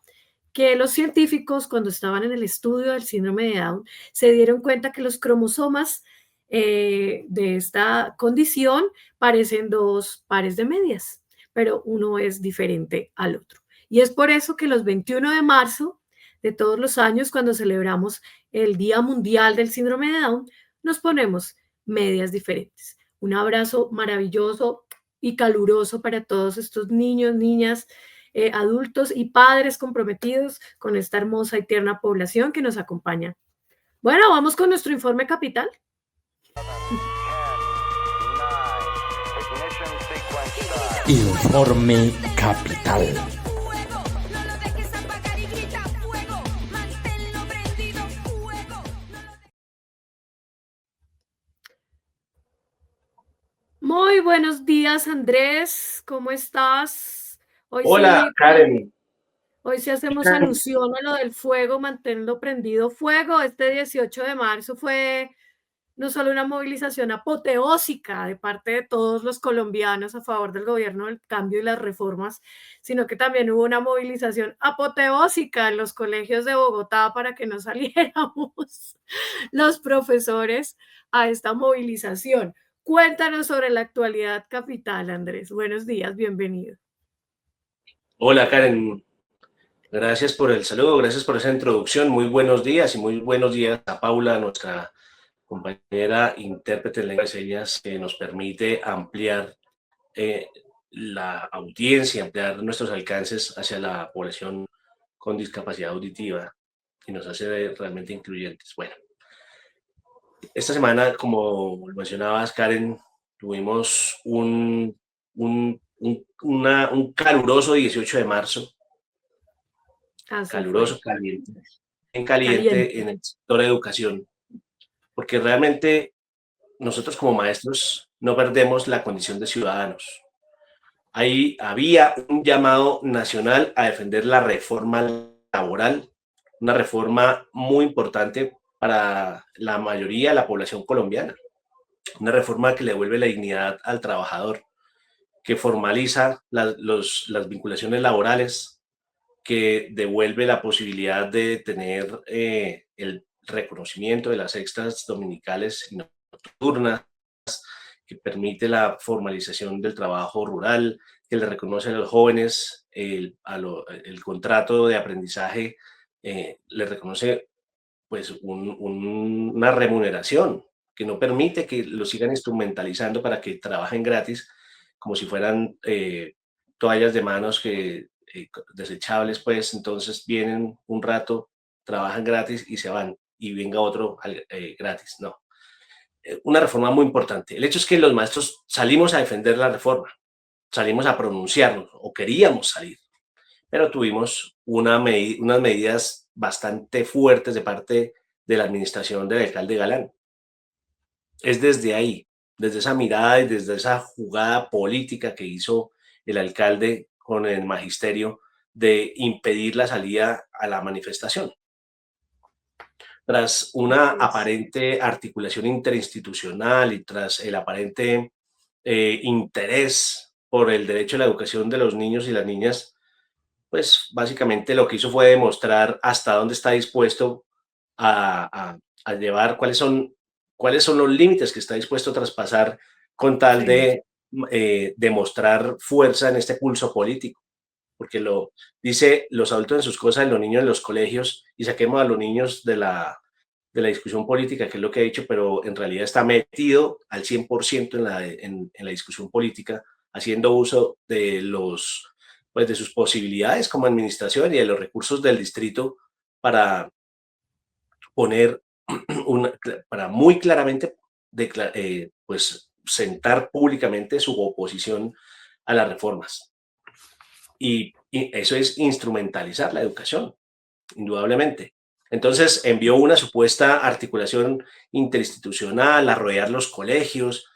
que los científicos, cuando estaban en el estudio del síndrome de Down, se dieron cuenta que los cromosomas de esta condición parecen dos pares de medias, pero uno es diferente al otro. Y es por eso que los 21 de marzo de todos los años, cuando celebramos el Día Mundial del Síndrome de Down, nos ponemos medias diferentes. Un abrazo maravilloso y caluroso para todos estos niños, niñas, adultos y padres comprometidos con esta hermosa y tierna población que nos acompaña. Bueno, vamos con nuestro informe capital. Informe capital. Muy buenos días, Andrés. ¿Cómo estás? Hoy Hola, sí, Karen. hoy sí hacemos alusión a lo del fuego, manténlo prendido fuego. Este 18 de marzo fue no solo una movilización apoteósica de parte de todos los colombianos a favor del gobierno del cambio y las reformas, sino que también hubo una movilización apoteósica en los colegios de Bogotá para que no saliéramos los profesores a esta movilización. Cuéntanos sobre la actualidad capital, Andrés. Buenos días, bienvenido. Hola, Karen. Gracias por el saludo, gracias por esa introducción. Muy buenos días y muy buenos días a Paula, nuestra compañera intérprete en lengua de señas, que nos permite ampliar la audiencia, ampliar nuestros alcances hacia la población con discapacidad auditiva y nos hace realmente incluyentes. Bueno, esta semana, como mencionabas, Karen, tuvimos un caluroso 18 de marzo, caluroso, caliente, en caliente en el sector de educación, porque realmente nosotros como maestros no perdemos la condición de ciudadanos. Ahí había un llamado nacional a defender la reforma laboral, una reforma muy importante para la mayoría de la población colombiana, una reforma que le devuelve la dignidad al trabajador, que formaliza las vinculaciones laborales, que devuelve la posibilidad de tener el reconocimiento de las extras dominicales y nocturnas, que permite la formalización del trabajo rural, que le reconoce a los jóvenes el contrato de aprendizaje, le reconoce pues una remuneración que no permite que lo sigan instrumentalizando para que trabajen gratis como si fueran toallas de manos que desechables, pues entonces vienen un rato, trabajan gratis y se van y venga otro gratis. No, una reforma muy importante. El hecho es que los maestros salimos a defender la reforma, salimos a pronunciarnos o queríamos salir, pero tuvimos unas medidas bastante fuertes de parte de la administración del alcalde Galán. Es desde ahí, desde esa mirada y desde esa jugada política que hizo el alcalde con el magisterio de impedir la salida a la manifestación. Tras una aparente articulación interinstitucional y tras el aparente interés por el derecho a la educación de los niños y las niñas, pues básicamente lo que hizo fue demostrar hasta dónde está dispuesto a llevar, cuáles son los límites que está dispuesto a traspasar con tal de demostrar fuerza en este pulso político. Porque lo dice los adultos en sus cosas, los niños en los colegios, y saquemos a los niños de la discusión política, que es lo que ha dicho, pero en realidad está metido al 100% en la discusión política, haciendo uso de de sus posibilidades como administración y de los recursos del distrito para poner para muy claramente pues sentar públicamente su oposición a las reformas. Y eso es instrumentalizar la educación, indudablemente. Entonces envió una supuesta articulación interinstitucional a rodear los colegios,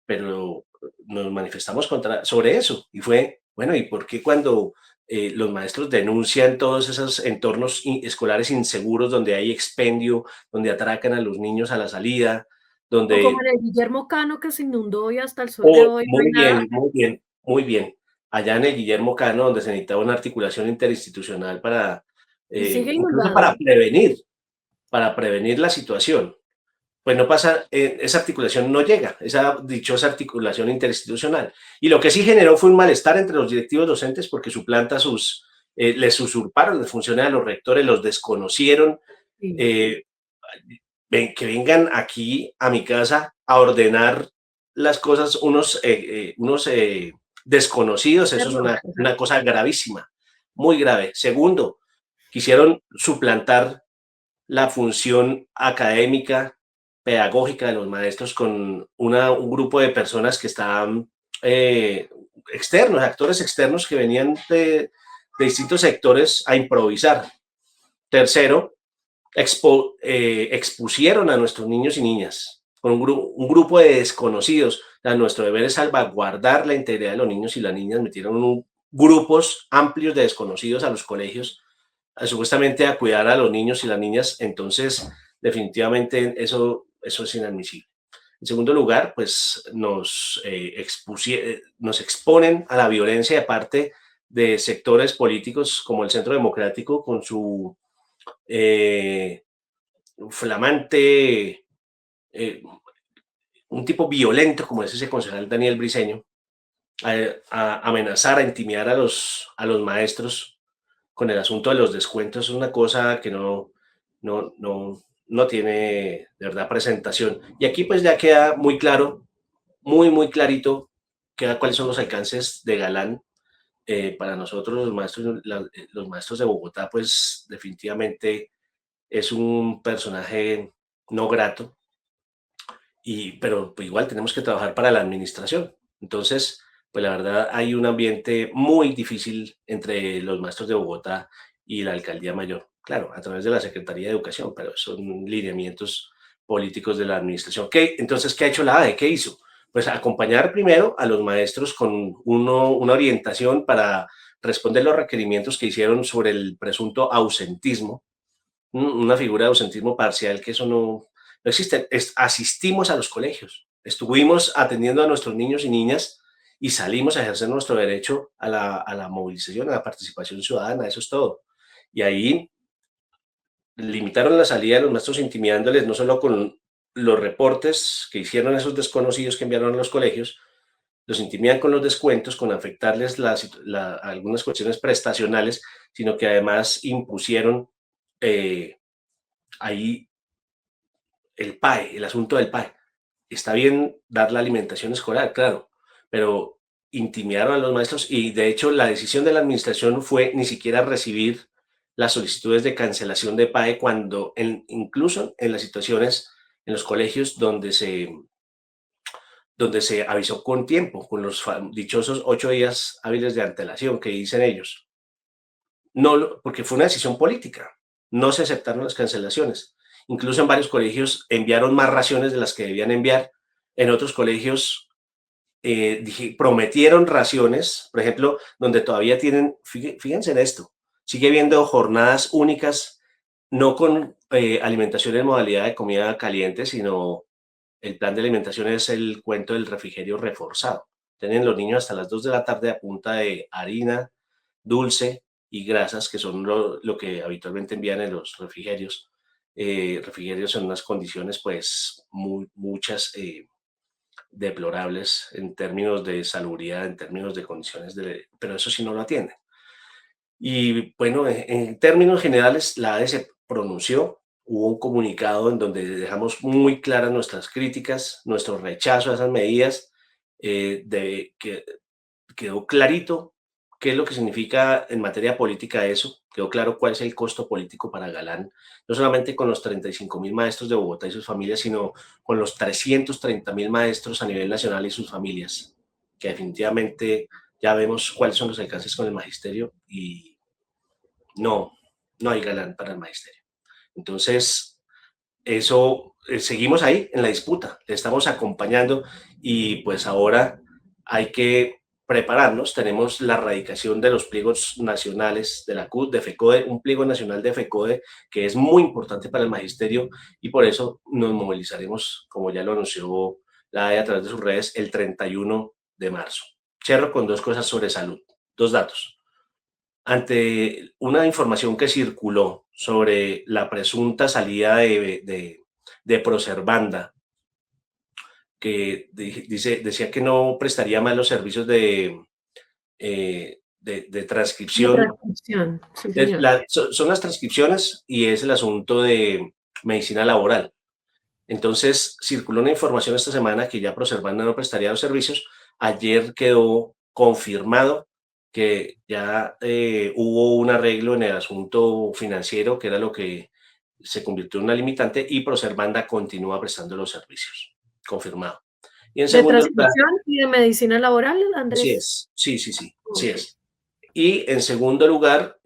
pero nos manifestamos sobre eso. Y fue, bueno, ¿y por qué cuando los maestros denuncian todos esos entornos escolares inseguros donde hay expendio, donde atracan a los niños a la salida, O como donde... en el Guillermo Cano, que se inundó y hasta el sol de hoy no hay Muy nada? bien, muy bien, muy bien. Allá en el Guillermo Cano, donde se necesitaba una articulación interinstitucional para, Y sigue incluso inundado. para prevenir la situación. Pues no pasa, esa articulación no llega, esa dichosa articulación interinstitucional. Y lo que sí generó fue un malestar entre los directivos docentes porque suplanta les usurparon las funciones a los rectores, los desconocieron, Sí. eh, que vengan aquí a mi casa a ordenar las cosas unos desconocidos, eso es una cosa gravísima, muy grave. Segundo, quisieron suplantar la función académica, pedagógica de los maestros con un grupo de personas que estaban externos, actores externos que venían de distintos sectores a improvisar. Tercero, expusieron a nuestros niños y niñas con un grupo de desconocidos. Nuestro deber es salvaguardar la integridad de los niños y las niñas. Metieron grupos amplios de desconocidos a los colegios, supuestamente a cuidar a los niños y las niñas. Entonces, definitivamente eso es inadmisible. En segundo lugar, pues nos exponen a la violencia de parte de sectores políticos como el Centro Democrático con su flamante, un tipo violento como es ese concejal Daniel Briceño, a amenazar, a intimidar a los maestros con el asunto de los descuentos. Es una cosa que no tiene de verdad presentación. Y aquí pues ya queda muy claro, muy clarito, queda cuáles son los alcances de Galán. Para nosotros los maestros de Bogotá, pues definitivamente es un personaje no grato, pero pues, igual tenemos que trabajar para la administración. Entonces, pues la verdad hay un ambiente muy difícil entre los maestros de Bogotá y la alcaldía mayor. Claro, a través de la Secretaría de Educación, pero son lineamientos políticos de la administración. Entonces, ¿qué ha hecho la ADE? ¿Qué hizo? Pues acompañar primero a los maestros con una orientación para responder los requerimientos que hicieron sobre el presunto ausentismo, una figura de ausentismo parcial, que eso no existe. Asistimos a los colegios, estuvimos atendiendo a nuestros niños y niñas y salimos a ejercer nuestro derecho a la movilización, a la participación ciudadana, eso es todo. Y ahí limitaron la salida de los maestros intimidándoles no solo con los reportes que hicieron esos desconocidos que enviaron a los colegios, los intimidan con los descuentos, con afectarles algunas cuestiones prestacionales, sino que además impusieron ahí el PAE, el asunto del PAE. Está bien dar la alimentación escolar, claro, pero intimidaron a los maestros y de hecho la decisión de la administración fue ni siquiera recibir las solicitudes de cancelación de PAE cuando incluso en las situaciones en los colegios donde se avisó con tiempo, con los dichosos 8 días hábiles de antelación que dicen ellos. No, porque fue una decisión política. No se aceptaron las cancelaciones. Incluso en varios colegios enviaron más raciones de las que debían enviar. En otros colegios prometieron raciones, por ejemplo, donde todavía tienen, fíjense en esto, sigue habiendo jornadas únicas, no con alimentación en modalidad de comida caliente, sino el plan de alimentación es el cuento del refrigerio reforzado. Tienen los niños hasta las 2 de la tarde a punta de harina, dulce y grasas, que son lo que habitualmente envían en los refrigerios. Refrigerios en unas condiciones, pues, muchas deplorables en términos de salubridad, en términos de condiciones, pero eso sí no lo atienden. Y bueno, en términos generales, la ADE se pronunció, hubo un comunicado en donde dejamos muy claras nuestras críticas, nuestro rechazo a esas medidas, que quedó clarito qué es lo que significa en materia política eso, quedó claro cuál es el costo político para Galán, no solamente con los 35.000 maestros de Bogotá y sus familias, sino con los 330.000 maestros a nivel nacional y sus familias, que definitivamente ya vemos cuáles son los alcances con el magisterio y no hay Galán para el magisterio. Entonces, eso seguimos ahí en la disputa, le estamos acompañando y pues ahora hay que prepararnos. Tenemos la radicación de los pliegos nacionales de la CUT, de FECODE, un pliego nacional de FECODE que es muy importante para el magisterio y por eso nos movilizaremos, como ya lo anunció la AE a través de sus redes, el 31 de marzo. Cierro con dos cosas sobre salud, dos datos. Ante una información que circuló sobre la presunta salida de Proservanda, que decía que no prestaría más los servicios de transcripción. Sí, señor. Son las transcripciones y es el asunto de medicina laboral. Entonces, circuló una información esta semana que ya Proservanda no prestaría los servicios. Ayer quedó confirmado que ya hubo un arreglo en el asunto financiero, que era lo que se convirtió en una limitante, y Proservanda continúa prestando los servicios. Confirmado. Y en ¿De segundo lugar, transcripción y de medicina laboral, Andrés? sí es, sí Okay. es. Y en segundo lugar,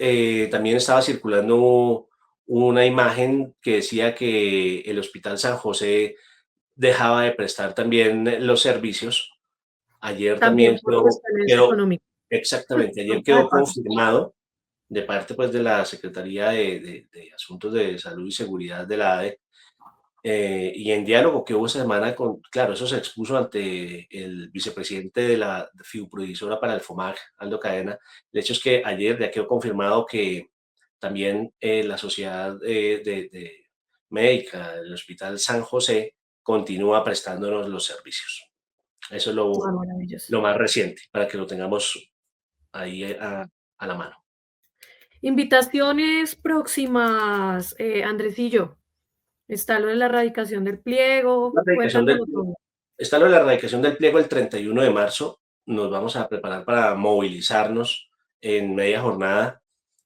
también estaba circulando una imagen que decía que el Hospital San José dejaba de prestar también los servicios. Ayer también por cuestiones económicas. exactamente, ayer quedó confirmado de parte pues de la Secretaría de Asuntos de Salud y Seguridad de la ADE, y en diálogo que hubo esta semana claro, eso se expuso ante el vicepresidente de la fiduprovisora para el FOMAC, Aldo Cadena. El hecho es que ayer ya quedó confirmado que también la sociedad médica del Hospital San José continúa prestándonos los servicios. Eso es lo más reciente, para que lo tengamos ahí a la mano. Invitaciones próximas, Andresillo. Está lo de la erradicación del pliego. Está lo de la erradicación del pliego el 31 de marzo. Nos vamos a preparar para movilizarnos en media jornada.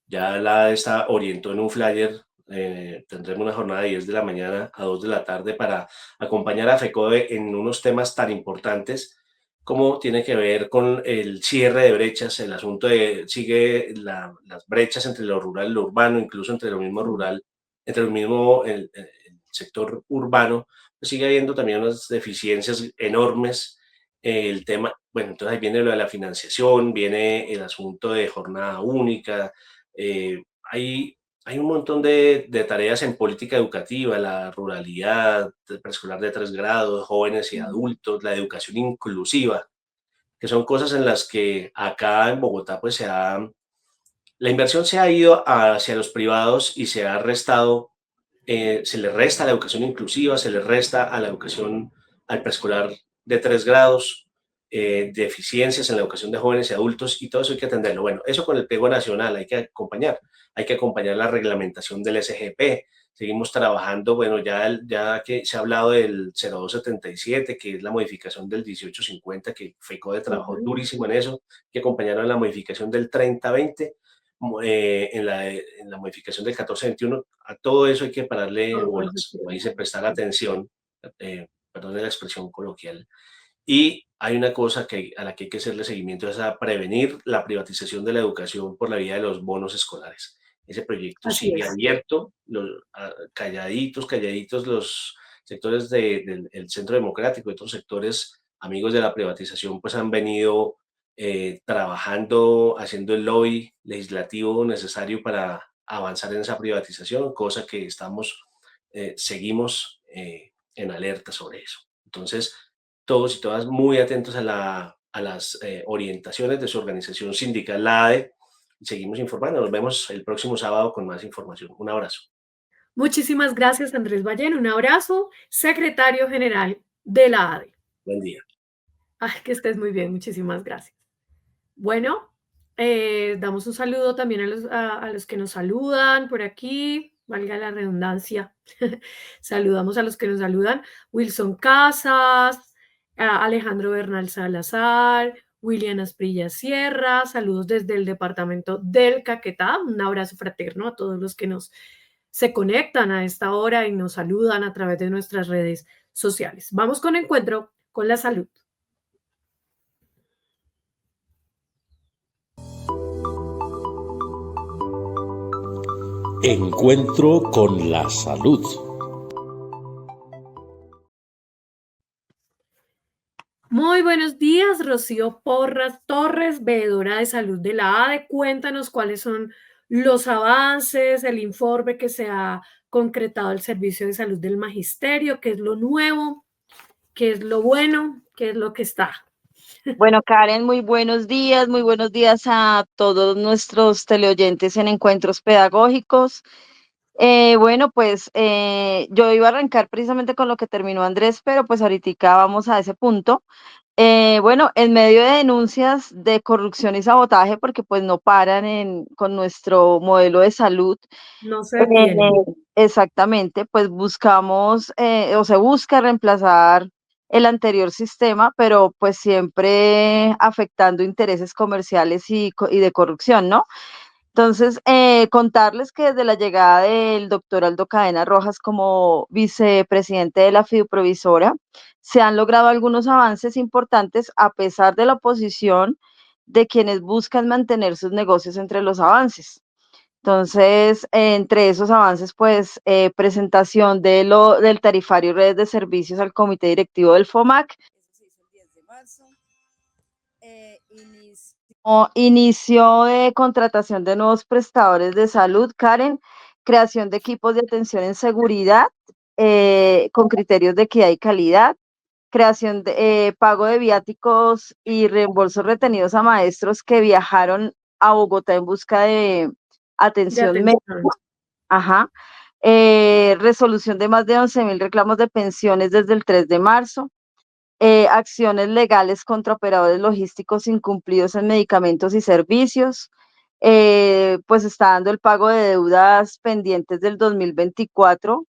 Ya la orientó en un flyer. Tendremos una jornada de 10 de la mañana a 2 de la tarde para acompañar a FECODE en unos temas tan importantes como tiene que ver con el cierre de brechas, el asunto sigue las brechas entre lo rural y lo urbano, incluso entre lo mismo rural, entre el sector urbano, pues sigue habiendo también unas deficiencias enormes. El tema, bueno, entonces ahí viene lo de la financiación, viene el asunto de jornada única, hay un montón de tareas en política educativa, la ruralidad, el preescolar de 3 grados, jóvenes y adultos, la educación inclusiva, que son cosas en las que acá en Bogotá pues la inversión se ha ido hacia los privados y se ha restado, se le resta a la educación inclusiva, se le resta a la educación al preescolar de 3 grados, deficiencias en la educación de jóvenes y adultos, y todo eso hay que atenderlo. Bueno, eso con el pliego nacional hay que acompañar la reglamentación del SGP. Seguimos trabajando, bueno, ya que se ha hablado del 0277, que es la modificación del 1850, que FECODE trabajó durísimo en eso, que acompañaron la modificación del 3020, en la modificación del 1421. A todo eso hay que pararle bolas, ahí se prestar atención, perdón de la expresión coloquial. Y hay una cosa a la que hay que hacerle seguimiento, es a prevenir la privatización de la educación por la vía de los bonos escolares. Ese proyecto sigue abierto, calladitos los sectores del Centro Democrático y otros sectores amigos de la privatización pues han venido trabajando, haciendo el lobby legislativo necesario para avanzar en esa privatización, cosa que seguimos en alerta sobre eso. Entonces, todos y todas muy atentos a las orientaciones de su organización sindical, la ADE, y seguimos informando. Nos vemos el próximo sábado con más información. Un abrazo. Muchísimas gracias, Andrés Ballén. Un abrazo, secretario general de la ADE. Buen día. Ay, que estés muy bien. Muchísimas gracias. Bueno, damos un saludo también a los que nos saludan por aquí, valga la redundancia. Saludamos a los que nos saludan. Wilson Casas, Alejandro Bernal Salazar, William Asprilla Sierra, saludos desde el departamento del Caquetá. Un abrazo fraterno a todos los que se conectan a esta hora y nos saludan a través de nuestras redes sociales. Vamos con Encuentro con la Salud. Encuentro con la salud. Muy buenos días, Rocío Porras Torres, veedora de salud de la ADE. Cuéntanos cuáles son los avances, el informe que se ha concretado el Servicio de Salud del Magisterio, qué es lo nuevo, qué es lo bueno, qué es lo que está. Bueno, Karen, muy buenos días a todos nuestros teleoyentes en Encuentros Pedagógicos. Bueno, pues yo iba a arrancar precisamente con lo que terminó Andrés, pero pues ahorita vamos a ese punto. Bueno, en medio de denuncias de corrupción y sabotaje, porque pues no paran con nuestro modelo de salud, No se detienen. exactamente, pues buscamos o se busca reemplazar el anterior sistema, pero pues siempre afectando intereses comerciales y de corrupción, ¿no? Entonces, contarles que desde la llegada del doctor Aldo Cadena Rojas como vicepresidente de la Fiduprovisora, se han logrado algunos avances importantes a pesar de la oposición de quienes buscan mantener sus negocios entre los avances. Entonces, entre esos avances, pues, presentación del tarifario y redes de servicios al comité directivo del FOMAC. Eso se hizo el 10 de marzo. Inicio de contratación de nuevos prestadores de salud, Karen, creación de equipos de atención en seguridad con criterios de equidad y calidad, creación de pago de viáticos y reembolsos retenidos a maestros que viajaron a Bogotá en busca de atención médica. Ajá. Resolución de más de 11.000 reclamos de pensiones desde el 3 de marzo. Acciones legales contra operadores logísticos incumplidos en medicamentos y servicios. Pues está dando el pago de deudas pendientes del 2024,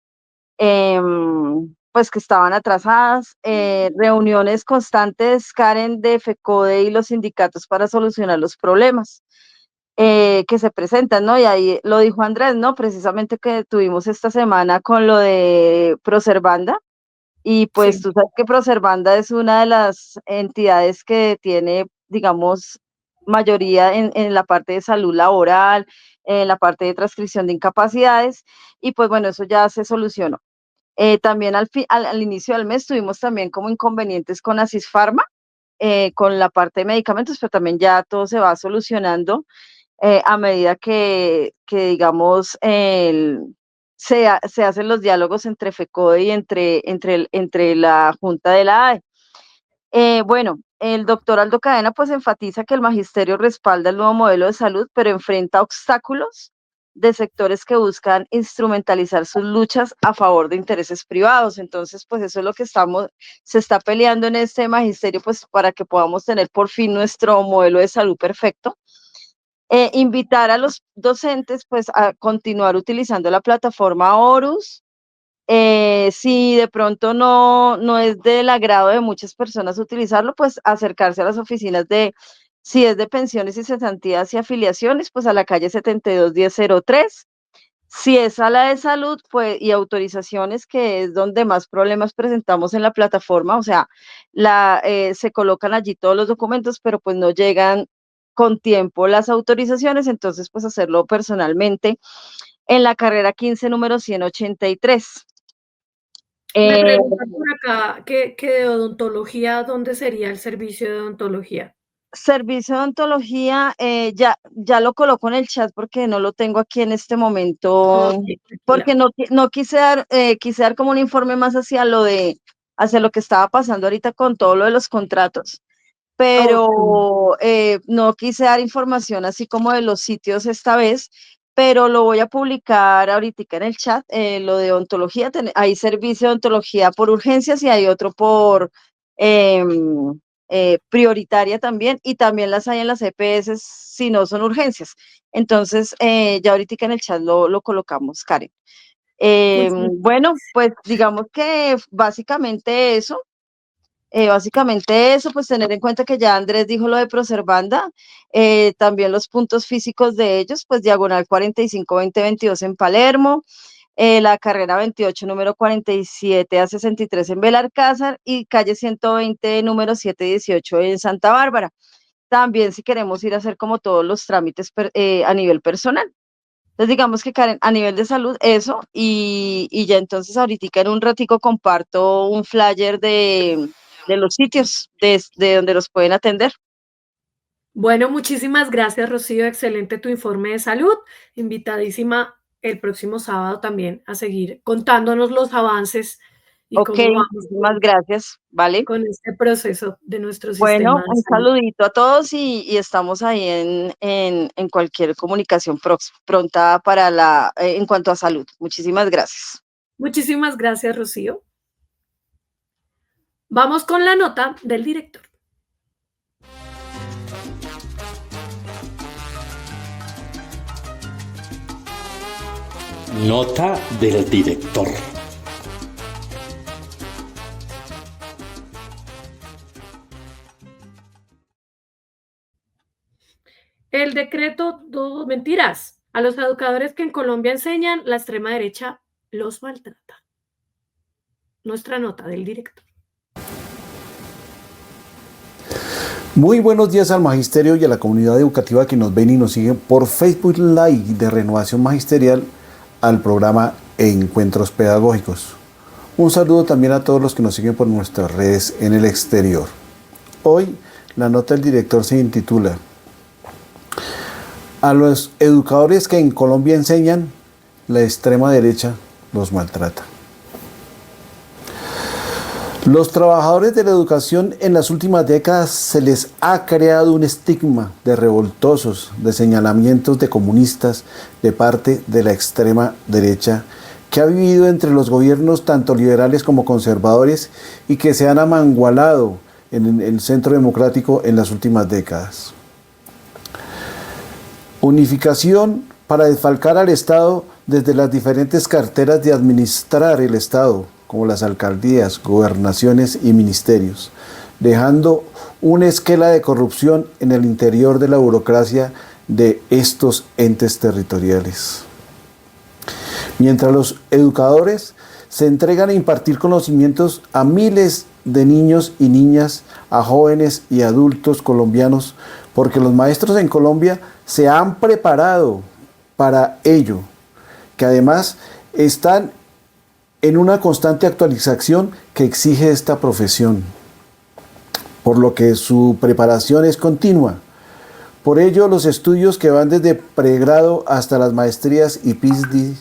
pues que estaban atrasadas. Reuniones constantes, Karen, de FECODE y los sindicatos para solucionar los problemas que se presentan, ¿no? Y ahí lo dijo Andrés, ¿no? Precisamente que tuvimos esta semana con lo de Proservanda, y pues Sí. tú sabes que Proservanda es una de las entidades que tiene, digamos, mayoría en la parte de salud laboral, en la parte de transcripción de incapacidades, y pues bueno, eso ya se solucionó. También al inicio del mes tuvimos también como inconvenientes con Asisfarma, con la parte de medicamentos, pero también ya todo se va solucionando a medida que digamos, se hacen los diálogos entre FECODE y entre la Junta de la AE. Bueno, el doctor Aldo Cadena pues enfatiza que el magisterio respalda el nuevo modelo de salud, pero enfrenta obstáculos de sectores que buscan instrumentalizar sus luchas a favor de intereses privados. Entonces, pues eso es lo que se está peleando en este magisterio, pues para que podamos tener por fin nuestro modelo de salud perfecto. Invitar a los docentes pues a continuar utilizando la plataforma Horus. Si de pronto no es del agrado de muchas personas utilizarlo, pues acercarse a las oficinas si es de pensiones y cesantías y afiliaciones, pues a la calle 721003. Si es a la de salud, pues, y autorizaciones, que es donde más problemas presentamos en la plataforma, o sea, se colocan allí todos los documentos, pero pues no llegan con tiempo las autorizaciones, entonces pues hacerlo personalmente en la carrera 15, número 183. Me preguntan por acá que de odontología, ¿dónde sería el servicio de odontología? Servicio de odontología, ya lo coloco en el chat porque no lo tengo aquí en este momento, Okay, porque no quise dar como un informe más hacia lo que estaba pasando ahorita con todo lo de los contratos, pero no quise dar información así como de los sitios esta vez, pero lo voy a publicar ahorita en el chat, lo de odontología. Hay servicio de odontología por urgencias y hay otro por prioritaria también, y también las hay en las EPS si no son urgencias. Entonces, ya ahorita en el chat lo colocamos, Karen. Bueno, pues digamos que básicamente eso, pues tener en cuenta que ya Andrés dijo lo de Proservanda, también los puntos físicos de ellos, pues diagonal 45-2022 en Palermo, la carrera 28, número 47 a 63 en Belalcázar, y calle 120, número 718 en Santa Bárbara. También si queremos ir a hacer como todos los trámites a nivel personal. Entonces digamos que, Karen, a nivel de salud, eso, y ya entonces ahorita en un ratico comparto un flyer los sitios de donde los pueden atender. Bueno, muchísimas gracias, Rocío. Excelente tu informe de salud. Invitadísima el próximo sábado también a seguir contándonos los avances y Ok, cómo vamos muchísimas gracias, ¿vale? con este proceso de nuestro Bueno, sistema de un salud. saludito a todos y estamos ahí en cualquier comunicación pronta para en cuanto a salud. Muchísimas gracias. Muchísimas gracias, Rocío. Vamos con la nota del director. Nota del director. El decreto, mentiras, a los educadores que en Colombia enseñan, la extrema derecha los maltrata. Nuestra nota del director. Muy buenos días al magisterio y a la comunidad educativa que nos ven y nos siguen por Facebook Live de Renovación Magisterial al programa Encuentros Pedagógicos. Un saludo también a todos los que nos siguen por nuestras redes en el exterior. Hoy la nota del director se intitula A los educadores que en Colombia enseñan, la extrema derecha los maltrata. Los trabajadores de la educación en las últimas décadas se les ha creado un estigma de revoltosos, de señalamientos de comunistas de parte de la extrema derecha que ha vivido entre los gobiernos tanto liberales como conservadores y que se han amangualado en el centro democrático en las últimas décadas. Unificación para desfalcar al Estado desde las diferentes carteras de administrar el Estado, como las alcaldías, gobernaciones y ministerios, dejando una esquela de corrupción en el interior de la burocracia de estos entes territoriales. Mientras los educadores se entregan a impartir conocimientos a miles de niños y niñas, a jóvenes y adultos colombianos, porque los maestros en Colombia se han preparado para ello, que además están en una constante actualización que exige esta profesión, por lo que su preparación es continua. Por ello, los estudios que van desde pregrado hasta las maestrías y PhD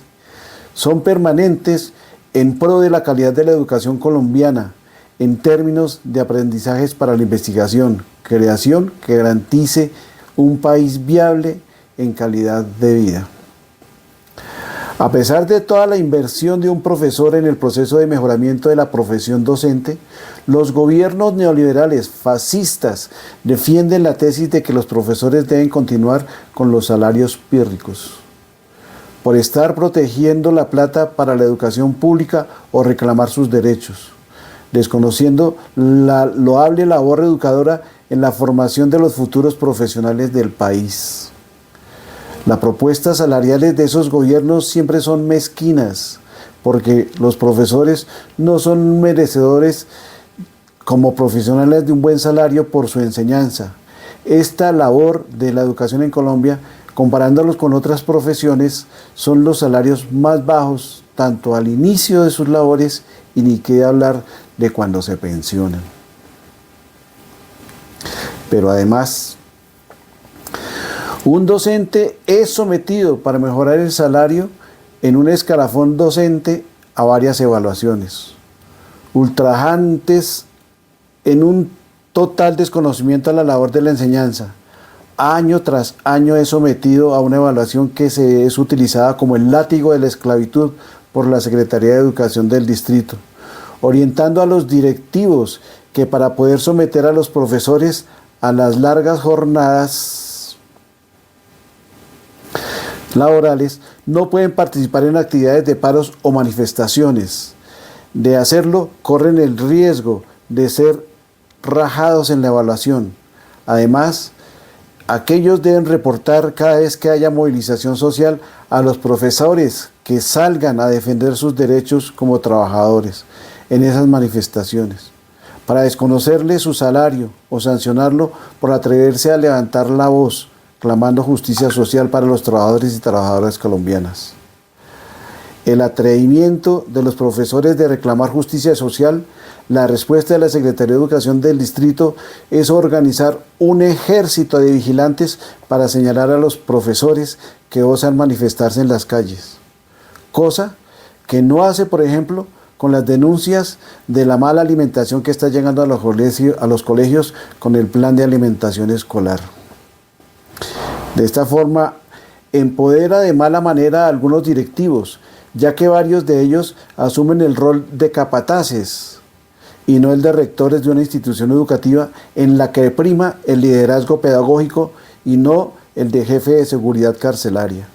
son permanentes en pro de la calidad de la educación colombiana, en términos de aprendizajes para la investigación, creación que garantice un país viable en calidad de vida. A pesar de toda la inversión de un profesor en el proceso de mejoramiento de la profesión docente, los gobiernos neoliberales fascistas defienden la tesis de que los profesores deben continuar con los salarios pírricos, por estar protegiendo la plata para la educación pública o reclamar sus derechos, desconociendo la loable labor educadora en la formación de los futuros profesionales del país. Las propuestas salariales de esos gobiernos siempre son mezquinas, porque los profesores no son merecedores como profesionales de un buen salario por su enseñanza. Esta labor de la educación en Colombia, comparándolos con otras profesiones, son los salarios más bajos, tanto al inicio de sus labores y ni qué hablar de cuando se pensionan. Pero además, un docente es sometido para mejorar el salario en un escalafón docente a varias evaluaciones, ultrajantes en un total desconocimiento a la labor de la enseñanza. Año tras año es sometido a una evaluación que es utilizada como el látigo de la esclavitud por la Secretaría de Educación del distrito, orientando a los directivos que para poder someter a los profesores a las largas jornadas laborales, no pueden participar en actividades de paros o manifestaciones. De hacerlo, corren el riesgo de ser rajados en la evaluación. Además, aquellos deben reportar cada vez que haya movilización social a los profesores que salgan a defender sus derechos como trabajadores en esas manifestaciones, para desconocerle su salario o sancionarlo por atreverse a levantar la voz, clamando justicia social para los trabajadores y trabajadoras colombianas. el atrevimiento de los profesores de reclamar justicia social, la respuesta de la Secretaría de Educación del distrito es organizar un ejército de vigilantes para señalar a los profesores que osan manifestarse en las calles. Cosa que no hace, por ejemplo, con las denuncias de la mala alimentación que está llegando a los colegios con el plan de alimentación escolar. De esta forma, empodera de mala manera a algunos directivos, ya que varios de ellos asumen el rol de capataces y no el de rectores de una institución educativa en la que prima el liderazgo pedagógico y no el de jefe de seguridad carcelaria.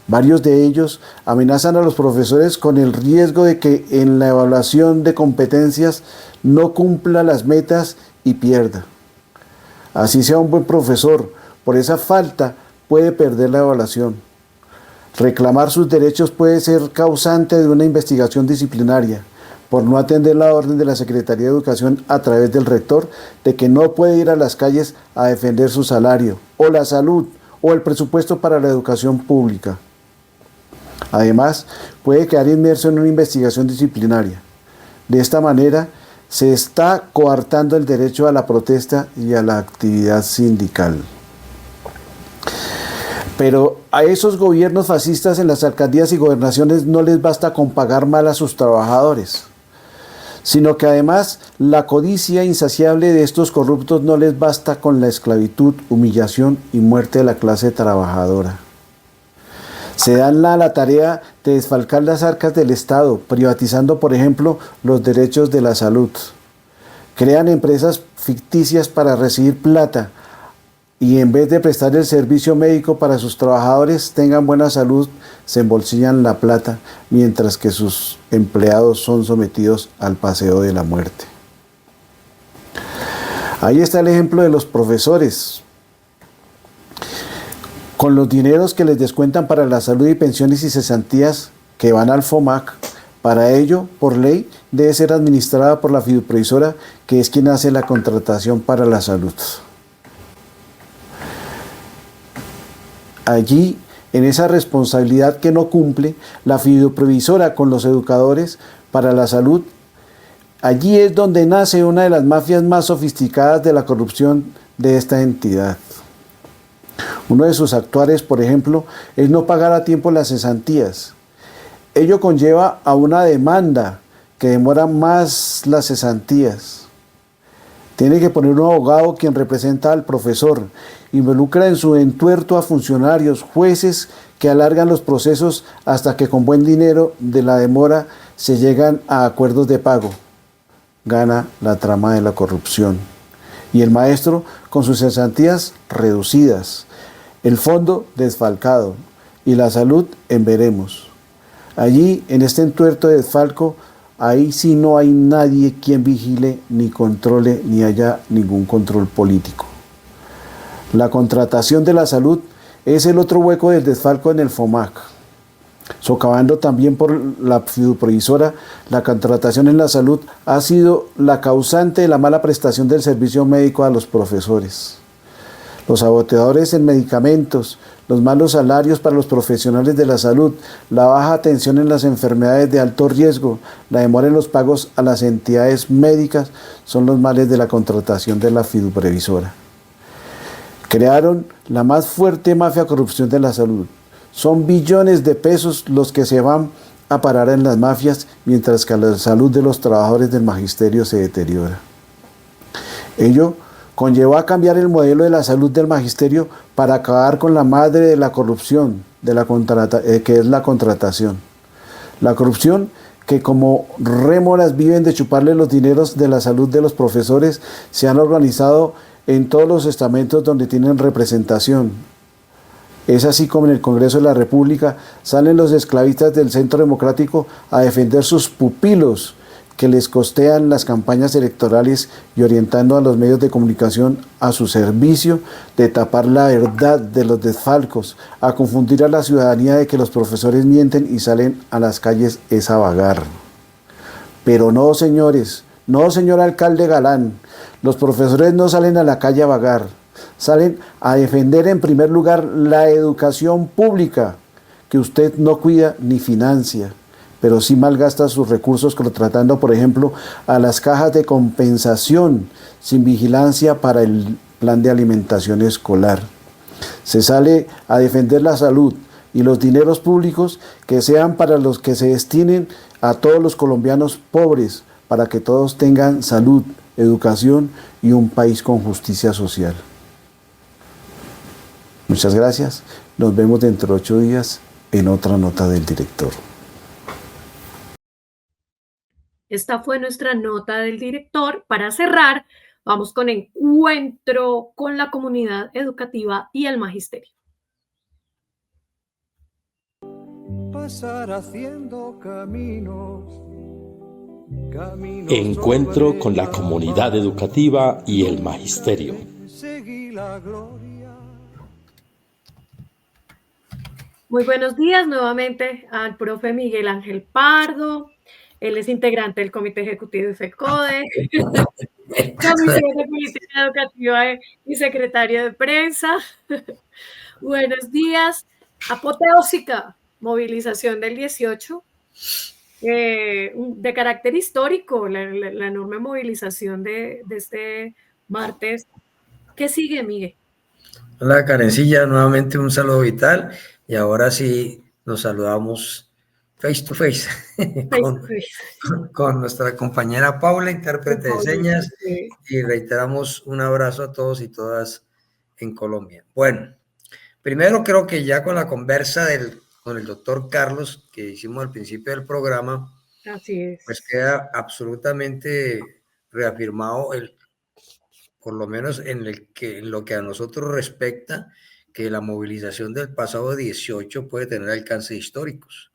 Varios de ellos amenazan a los profesores con el riesgo de que en la evaluación de competencias no cumpla las metas y pierda. Así sea un buen profesor, por esa falta puede perder la evaluación. Reclamar sus derechos puede ser causante de una investigación disciplinaria por no atender la orden de la Secretaría de Educación a través del rector de que no puede ir a las calles a defender su salario, o la salud, o el presupuesto para la educación pública. Además, puede quedar inmerso en una investigación disciplinaria. De esta manera, se está coartando el derecho a la protesta y a la actividad sindical. Pero a esos gobiernos fascistas en las alcaldías y gobernaciones no les basta con pagar mal a sus trabajadores, sino que además la codicia insaciable de estos corruptos no les basta con la esclavitud, humillación y muerte de la clase trabajadora. Se dan a la tarea de desfalcar las arcas del Estado, privatizando, por ejemplo, los derechos de la salud. Crean empresas ficticias para recibir plata y en vez de prestar el servicio médico para sus trabajadores tengan buena salud, se embolsillan la plata, mientras que sus empleados son sometidos al paseo de la muerte. Ahí está el ejemplo de los profesores. Con los dineros que les descuentan para la salud y pensiones y cesantías que van al FOMAC, para ello, por ley, debe ser administrada por la fiduprevisora, que es quien hace la contratación para la salud. Allí, en esa responsabilidad que no cumple, la fiduprevisora con los educadores para la salud, allí es donde nace una de las mafias más sofisticadas de la corrupción de esta entidad. Uno de sus actuares, por ejemplo, es no pagar a tiempo las cesantías. Ello conlleva a una demanda que demora más las cesantías. Tiene que poner un abogado quien representa al profesor. Involucra en su entuerto a funcionarios, jueces que alargan los procesos hasta que con buen dinero de la demora se llegan a acuerdos de pago. Gana la trama de la corrupción. Y el maestro con sus cesantías reducidas, el fondo desfalcado y la salud en veremos. Allí, en este entuerto de desfalco, ahí sí no hay nadie quien vigile ni controle ni haya ningún control político. La contratación de la salud es el otro hueco del desfalco en el FOMAC. Socavando también por la fiduprevisora, la contratación en la salud ha sido la causante de la mala prestación del servicio médico a los profesores. Los saboteadores en medicamentos, los malos salarios para los profesionales de la salud, la baja atención en las enfermedades de alto riesgo, la demora en los pagos a las entidades médicas son los males de la contratación de la fiduprevisora. Crearon la más fuerte mafia corrupción de la salud. Son billones de pesos los que se van a parar en las mafias, mientras que la salud de los trabajadores del magisterio se deteriora. Ello conllevó a cambiar el modelo de la salud del magisterio para acabar con la madre de la corrupción, que es la contratación. La corrupción que como rémoras viven de chuparle los dineros de la salud de los profesores, se han organizado en todos los estamentos donde tienen representación. Es así como en el Congreso de la República salen los esclavistas del Centro Democrático a defender sus pupilos que les costean las campañas electorales y orientando a los medios de comunicación a su servicio de tapar la verdad de los desfalcos, a confundir a la ciudadanía de que los profesores mienten y salen a las calles es a vagar. Pero no, señores, no, señor alcalde Galán, los profesores no salen a la calle a vagar, salen a defender en primer lugar la educación pública, que usted no cuida ni financia, pero sí malgasta sus recursos contratando, por ejemplo, a las cajas de compensación sin vigilancia para el plan de alimentación escolar. Se sale a defender la salud y los dineros públicos que sean para los que se destinen a todos los colombianos pobres, para que todos tengan salud, educación y un país con justicia social. Muchas gracias. Nos vemos dentro de 8 días en otra nota del director. Esta fue nuestra nota del director. Para cerrar, vamos con encuentro con la comunidad educativa y el magisterio. Pasar haciendo caminos. Encuentro con la comunidad educativa y el magisterio. Muy buenos días nuevamente al profe Miguel Ángel Pardo. Él es integrante del Comité Ejecutivo de FECODE, Comisión de Política Educativa y secretario de prensa. Buenos días. Apoteósica movilización del 18. De carácter histórico, la enorme movilización de este martes. ¿Qué sigue, Miguel? Hola, Karencilla, nuevamente un saludo vital, y ahora sí nos saludamos face to face, con nuestra compañera Paula, intérprete de señas, y reiteramos un abrazo a todos y todas en Colombia. Bueno, primero creo que ya con la conversa con el doctor Carlos que hicimos al principio del programa, así es, pues queda absolutamente reafirmado, por lo menos en lo que a nosotros respecta, que la movilización del pasado 18 puede tener alcances históricos,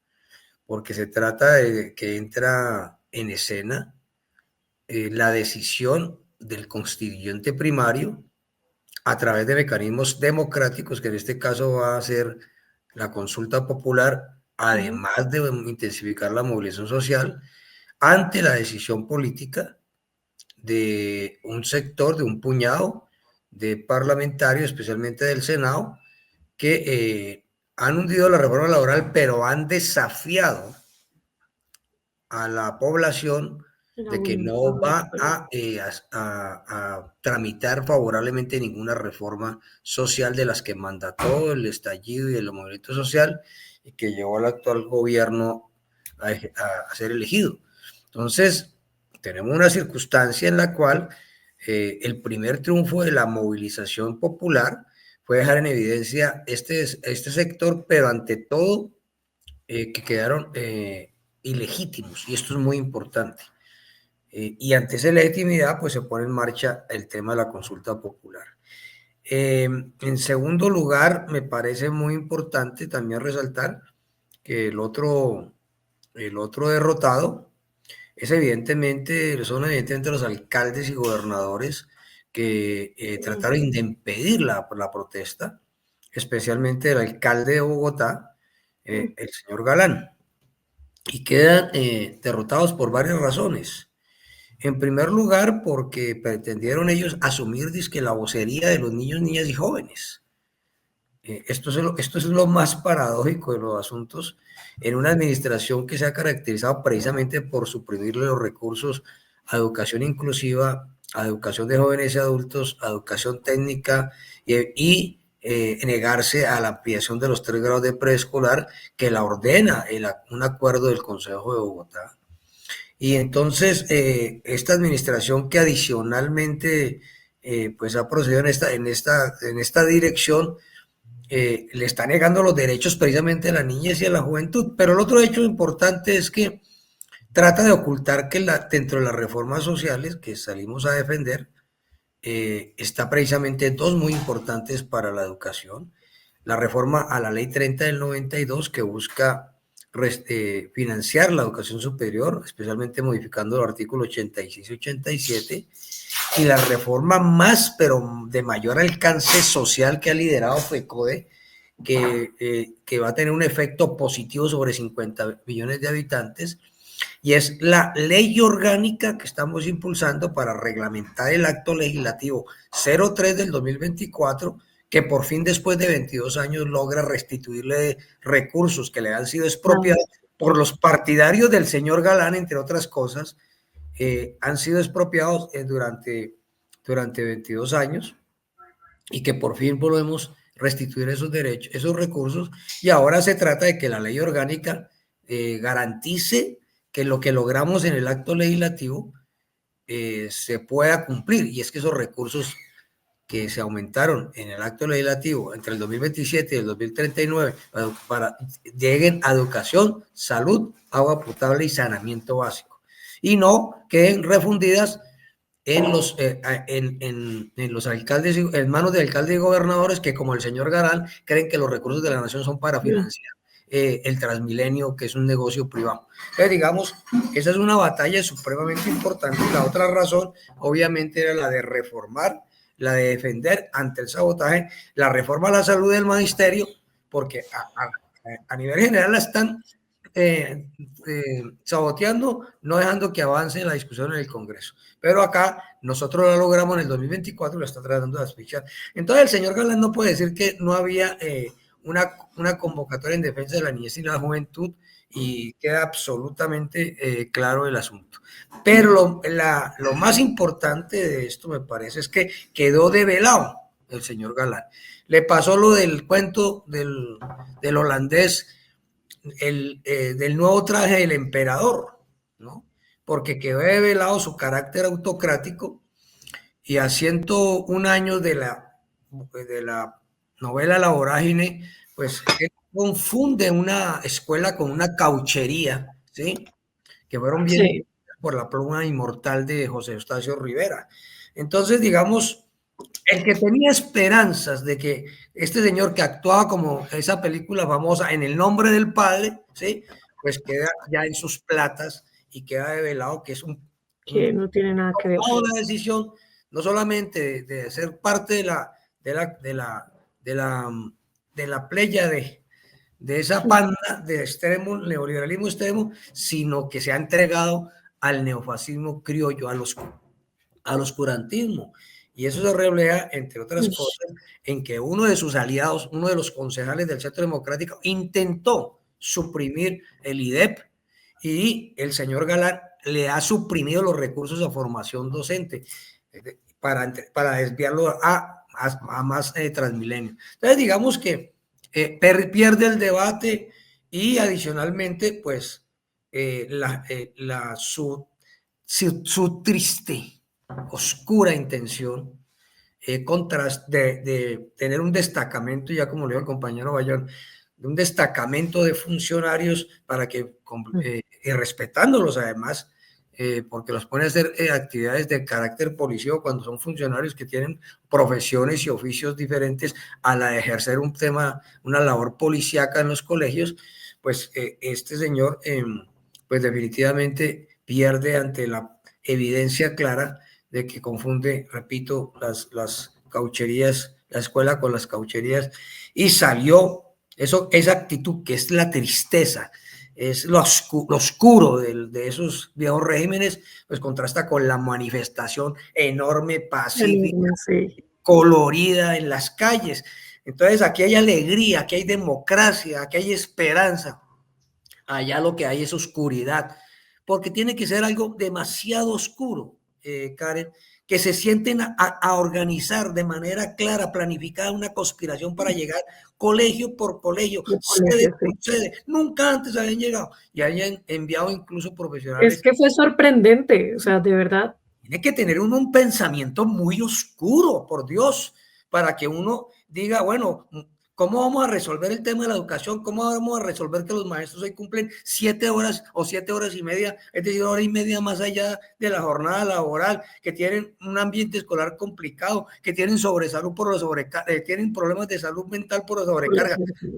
porque se trata de que entra en escena la decisión del constituyente primario a través de mecanismos democráticos, que en este caso va a ser la consulta popular, además de intensificar la movilización social, ante la decisión política de un sector, de un puñado de parlamentarios, especialmente del Senado, que han hundido la reforma laboral, pero han desafiado a la población de que no va a tramitar favorablemente ninguna reforma social de las que mandató el estallido y el movimiento social, y que llevó al actual gobierno a ser elegido. Entonces, tenemos una circunstancia en la cual el primer triunfo de la movilización popular fue dejar en evidencia este sector, pero ante todo que quedaron ilegítimos, y esto es muy importante. Y ante esa legitimidad, pues se pone en marcha el tema de la consulta popular. En segundo lugar, me parece muy importante también resaltar que el otro derrotado son evidentemente los alcaldes y gobernadores que trataron de impedir la protesta, especialmente el alcalde de Bogotá, el señor Galán, y quedan derrotados por varias razones. En primer lugar, porque pretendieron ellos asumir dizque la vocería de los niños, niñas y jóvenes. Esto es lo más paradójico de los asuntos en una administración que se ha caracterizado precisamente por suprimirle los recursos a educación inclusiva, a educación de jóvenes y adultos, a educación técnica y negarse a la ampliación de los 3 grados de preescolar que la ordena un acuerdo del Consejo de Bogotá. Y entonces esta administración, que adicionalmente pues ha procedido en esta dirección, le está negando los derechos precisamente a la niñez y a la juventud. Pero el otro hecho importante es que trata de ocultar que dentro de las reformas sociales que salimos a defender está precisamente 2 muy importantes para la educación. La reforma a la Ley 30 del 92, que busca financiar la educación superior, especialmente modificando el artículo 86 y 87, y la reforma más, pero de mayor alcance social, que ha liderado FECODE, que va a tener un efecto positivo sobre 50 millones de habitantes, y es la ley orgánica que estamos impulsando para reglamentar el acto legislativo 03 del 2024, que por fin después de 22 años logra restituirle recursos que le han sido expropiados por los partidarios del señor Galán, entre otras cosas, han sido expropiados durante 22 años, y que por fin volvemos a restituir esos derechos, esos recursos, y ahora se trata de que la ley orgánica garantice que lo que logramos en el acto legislativo se pueda cumplir, y es que esos recursos que se aumentaron en el acto legislativo entre el 2027 y el 2039 lleguen a educación, salud, agua potable y saneamiento básico, y no queden refundidas en los alcaldes, en manos de alcaldes y gobernadores que, como el señor Galán, creen que los recursos de la nación son para financiar el Transmilenio, que es un negocio privado. Entonces, digamos, esa es una batalla supremamente importante. La otra razón, obviamente, era la de reformar, la de defender ante el sabotaje, la reforma a la salud del magisterio, porque a nivel general la están saboteando, no dejando que avance la discusión en el Congreso. Pero acá nosotros la logramos en el 2024, lo está tratando de asfixiar. Entonces el señor Galán no puede decir que no había una convocatoria en defensa de la niñez y la juventud, y queda absolutamente claro el asunto. Pero lo más importante de esto, me parece, es que quedó develado el señor Galán. Le pasó lo del cuento del holandés, del nuevo traje del emperador, ¿no? Porque quedó develado su carácter autocrático, y a 101 años de la novela La Vorágine, pues él confunde una escuela con una cauchería, ¿sí? Que fueron bien por la pluma inmortal de José Eustacio Rivera. Entonces, digamos, el que tenía esperanzas de que este señor, que actuaba como esa película famosa En el nombre del padre, ¿sí? Pues queda ya en sus platas y queda develado que es que no tiene nada que ver. La decisión no solamente de ser parte de la playa de esa banda de extremo, neoliberalismo extremo, sino que se ha entregado al neofascismo criollo, al oscurantismo. Y eso se refleja, entre otras cosas, en que uno de sus aliados, uno de los concejales del Centro Democrático, intentó suprimir el IDEP, y el señor Galán le ha suprimido los recursos a formación docente para desviarlo a más Transmilenio. Entonces, digamos que pierde el debate, y adicionalmente, pues, su triste, oscura intención de tener un destacamento, ya como le dijo el compañero Bayón, de un destacamento de funcionarios para que, y respetándolos además, porque los pone a hacer actividades de carácter policíaco cuando son funcionarios que tienen profesiones y oficios diferentes a la de ejercer una labor policíaca en los colegios. Pues este señor pues definitivamente pierde ante la evidencia clara de que confunde, repito, las caucherías, la escuela con las caucherías, y salió esa actitud que es la tristeza, es lo oscuro de esos viejos regímenes, pues contrasta con la manifestación enorme, pacífica, colorida en las calles. Entonces aquí hay alegría, aquí hay democracia, aquí hay esperanza. Allá lo que hay es oscuridad, porque tiene que ser algo demasiado oscuro, Karen, que se sienten a organizar de manera clara, planificada, una conspiración para llegar colegio por colegio, sede por sede. Nunca antes habían llegado, y hayan enviado incluso profesionales. Es que fue sorprendente, o sea, de verdad. Tiene que tener uno un pensamiento muy oscuro, por Dios, para que uno diga, bueno, ¿cómo vamos a resolver el tema de la educación? ¿Cómo vamos a resolver que los maestros hoy cumplen 7 horas o 7 horas y media, es decir, 1 hora y media más allá de la jornada laboral, que tienen un ambiente escolar complicado, que tienen sobresalud por la sobrecarga, tienen problemas de salud mental por la sobrecarga?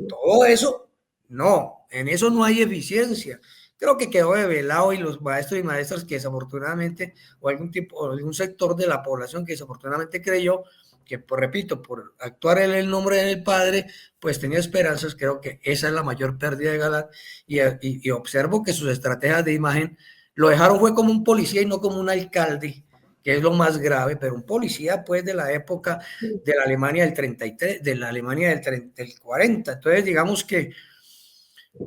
Todo eso, no, en eso no hay eficiencia. Creo que quedó develado, y los maestros y maestras que desafortunadamente, o algún sector de la población que desafortunadamente creyó que, pues, repito, por actuar en el nombre del padre, pues tenía esperanzas. Creo que esa es la mayor pérdida de Galán, y observo que sus estrategias de imagen lo dejaron fue como un policía y no como un alcalde que es lo más grave, pero un policía pues de la época de la Alemania del 33, de la Alemania del 40. Entonces digamos que,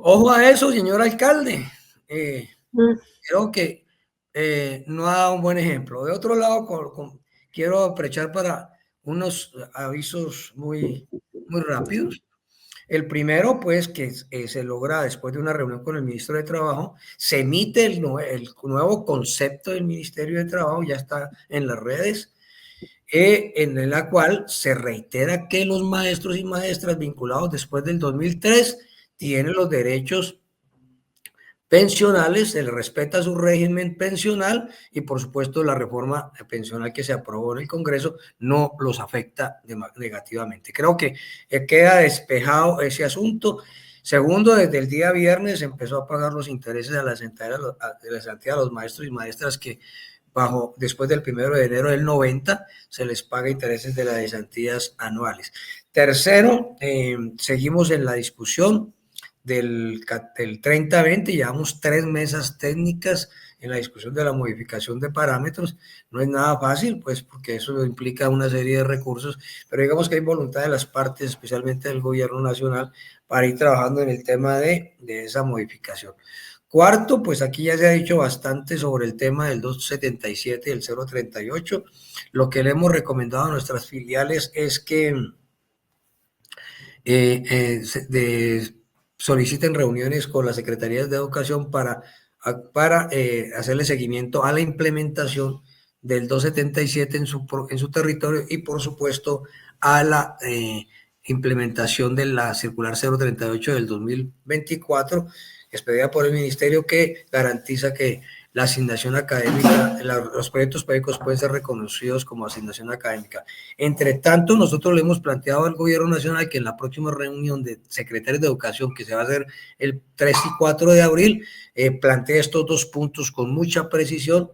ojo a eso, señor alcalde. Creo que no ha dado un buen ejemplo. De otro lado, quiero aprovechar para unos avisos muy rápidos. El primero, pues, que se logra después de una reunión con el ministro de Trabajo, se emite el nuevo concepto del Ministerio de Trabajo, ya está en las redes, en la cual se reitera que los maestros y maestras vinculados después del 2003 tienen los derechos pensionales, se les respeta su régimen pensional y por supuesto la reforma pensional que se aprobó en el Congreso no los afecta negativamente. Creo que queda despejado ese asunto. Segundo, desde el día viernes empezó a pagar los intereses de la cantidad de los maestros y maestras que después del 1 de enero del 90 se les paga intereses de las cesantías anuales. Tercero, seguimos en la discusión del 30-20, llevamos 3 mesas técnicas en la discusión de la modificación de parámetros. No es nada fácil, pues, porque eso implica una serie de recursos, pero digamos que hay voluntad de las partes, especialmente del gobierno nacional, para ir trabajando en el tema de esa modificación. Cuarto, pues aquí ya se ha dicho bastante sobre el tema del 277 y el 038. Lo que le hemos recomendado a nuestras filiales es que soliciten reuniones con las secretarías de educación para hacerle seguimiento a la implementación del 277 en su territorio y por supuesto a la implementación de la circular 038 del 2024 expedida por el ministerio, que garantiza que la asignación académica, los proyectos pedagógicos pueden ser reconocidos como asignación académica. Entre tanto, nosotros le hemos planteado al gobierno nacional que en la próxima reunión de secretarios de educación, que se va a hacer el 3 y 4 de abril, plantee estos 2 puntos con mucha precisión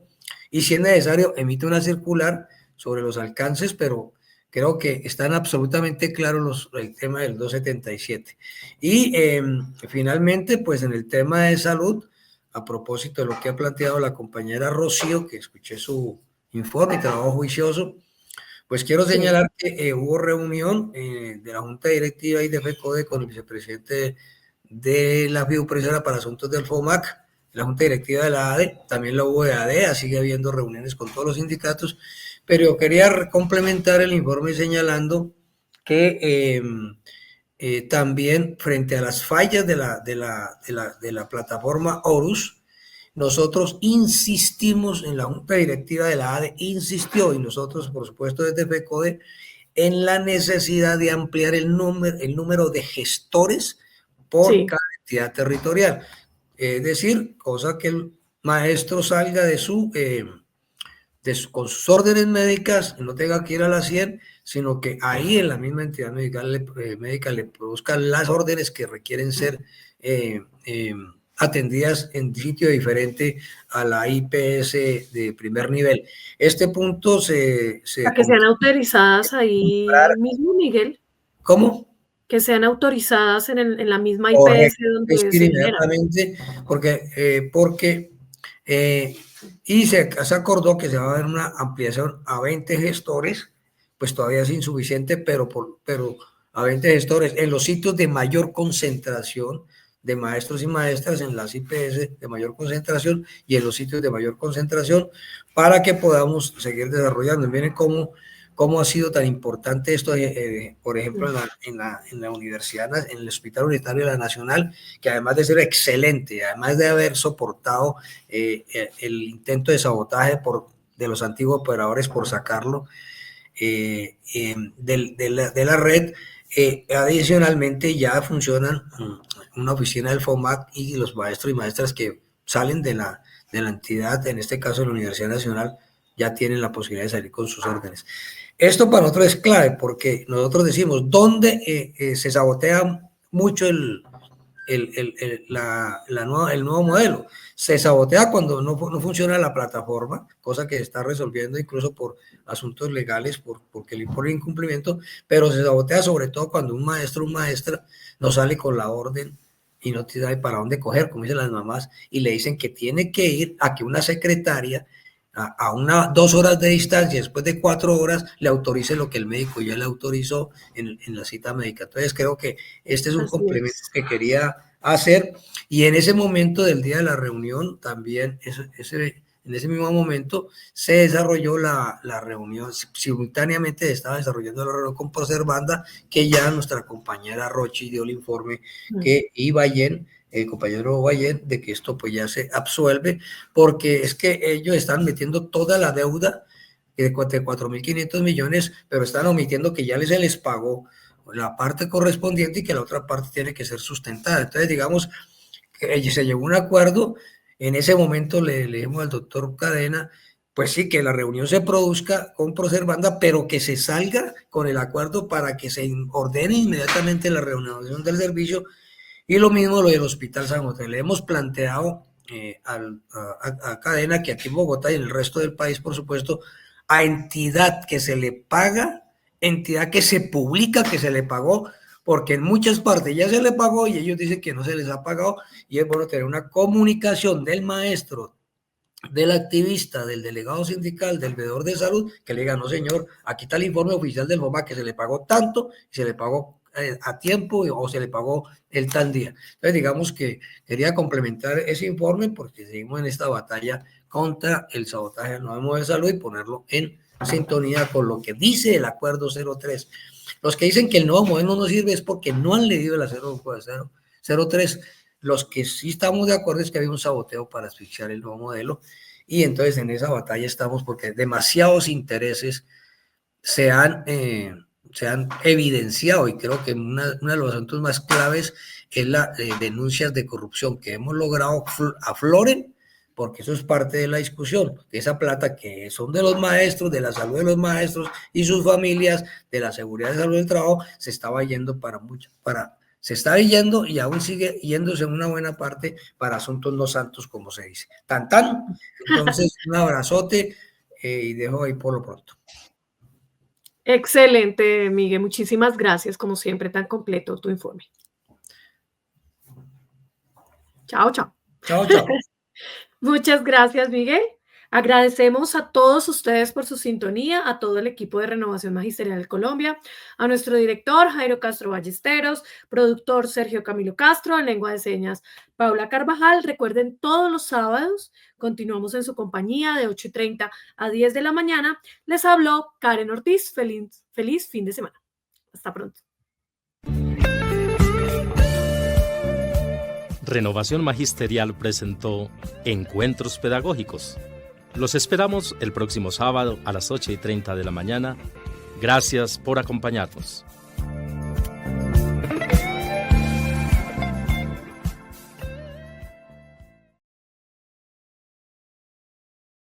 y, si es necesario, emite una circular sobre los alcances, pero creo que están absolutamente claros el tema del 277. Y finalmente, pues en el tema de salud, a propósito de lo que ha planteado la compañera Rocío, que escuché su informe y trabajo juicioso, pues quiero señalar que hubo reunión de la Junta Directiva y de FECODE con el vicepresidente de la Fiduciaria para Asuntos del FOMAC, la Junta Directiva de la ADE, también la hubo de ADEA, sigue habiendo reuniones con todos los sindicatos, pero yo quería complementar el informe señalando que también frente a las fallas de la plataforma Horus, nosotros insistimos en la Junta Directiva de la ADE, insistió, y nosotros, por supuesto, desde FECODE, en la necesidad de ampliar el número de gestores por cada entidad territorial. Es decir, cosa que el maestro salga con sus órdenes médicas y no tenga que ir a la 100, sino que ahí en la misma entidad médica le produzcan las órdenes que requieren ser atendidas en sitio diferente a la IPS de primer nivel. Este punto para que sean autorizadas ahí mismo, Miguel. ¿Cómo? Que sean autorizadas en la misma IPS donde se inmediatamente, porque y se acordó que se va a dar una ampliación a 20 gestores, pues todavía es insuficiente, pero a 20 gestores en los sitios de mayor concentración de maestros y maestras, en las IPS de mayor concentración y en los sitios de mayor concentración, para que podamos seguir desarrollando. Miren cómo ha sido tan importante esto, por ejemplo, en la universidad, en el Hospital Unitario de la Nacional, que además de ser excelente, además de haber soportado el intento de sabotaje de los antiguos operadores por sacarlo de la red, adicionalmente ya funcionan una oficina del FOMAC y los maestros y maestras que salen de la entidad, en este caso de la Universidad Nacional, ya tienen la posibilidad de salir con sus órdenes. Esto para nosotros es clave porque nosotros decimos dónde se sabotea mucho el nuevo modelo. Se sabotea cuando no funciona la plataforma, cosa que se está resolviendo incluso por asuntos legales, porque por el incumplimiento, pero se sabotea sobre todo cuando un maestro o maestra no sale con la orden y no tiene para dónde coger, como dicen las mamás, y le dicen que tiene que ir a que una secretaria a 2 horas de distancia, después de 4 horas, le autorice lo que el médico ya le autorizó en la cita médica. Entonces creo que este es un complemento que quería hacer, y en ese momento del día de la reunión también, en ese mismo momento se desarrolló la reunión, simultáneamente estaba desarrollando la reunión con Proservanda, que ya nuestra compañera Rochi dio el informe que iba bien, el compañero Valle, de que esto pues ya se absuelve, porque es que ellos están metiendo toda la deuda de 4.500 millones, pero están omitiendo que ya se les pagó la parte correspondiente y que la otra parte tiene que ser sustentada. Entonces, digamos, que se llegó a un acuerdo. En ese momento le dijimos al doctor Cadena, pues sí, que la reunión se produzca con Proservanda, pero que se salga con el acuerdo para que se ordene inmediatamente la reanudación del servicio. Y lo mismo lo del Hospital San José. Le hemos planteado a Cadena que aquí en Bogotá y en el resto del país, por supuesto, a entidad que se le paga, entidad que se publica que se le pagó, porque en muchas partes ya se le pagó y ellos dicen que no se les ha pagado, y es bueno tener una comunicación del maestro, del activista, del delegado sindical, del veedor de salud, que le diga, no señor, aquí está el informe oficial del FOMA que se le pagó tanto y se le pagó a tiempo o se le pagó el tal día. Entonces digamos que quería complementar ese informe porque seguimos en esta batalla contra el sabotaje del nuevo modelo de salud y ponerlo en sintonía con lo que dice el acuerdo 03. Los que dicen que el nuevo modelo no sirve es porque no han leído el acuerdo 03. Los que sí estamos de acuerdo es que había un saboteo para asfixiar el nuevo modelo, y entonces en esa batalla estamos porque demasiados intereses se han evidenciado, y creo que uno de los asuntos más claves es la denuncias de corrupción que hemos logrado afloren, porque eso es parte de la discusión, que esa plata que son de los maestros, de la salud de los maestros y sus familias, de la seguridad de salud del trabajo, se estaba yendo se está yendo y aún sigue yéndose en una buena parte para asuntos no santos, como se dice. Tan. Entonces, un abrazote y dejo ahí por lo pronto. Excelente, Miguel. Muchísimas gracias, como siempre, tan completo tu informe. Chao. Chao. Muchas gracias, Miguel. Agradecemos a todos ustedes por su sintonía, a todo el equipo de Renovación Magisterial Colombia, a nuestro director Jairo Castro Ballesteros, productor Sergio Camilo Castro, en lengua de señas Paula Carvajal. Recuerden, todos los sábados continuamos en su compañía de 8:30 a 10 de la mañana. Les habló Karen Ortiz. Feliz fin de semana. Hasta pronto. Renovación Magisterial presentó Encuentros Pedagógicos. Los esperamos el próximo sábado a las 8:30 de la mañana. Gracias por acompañarnos.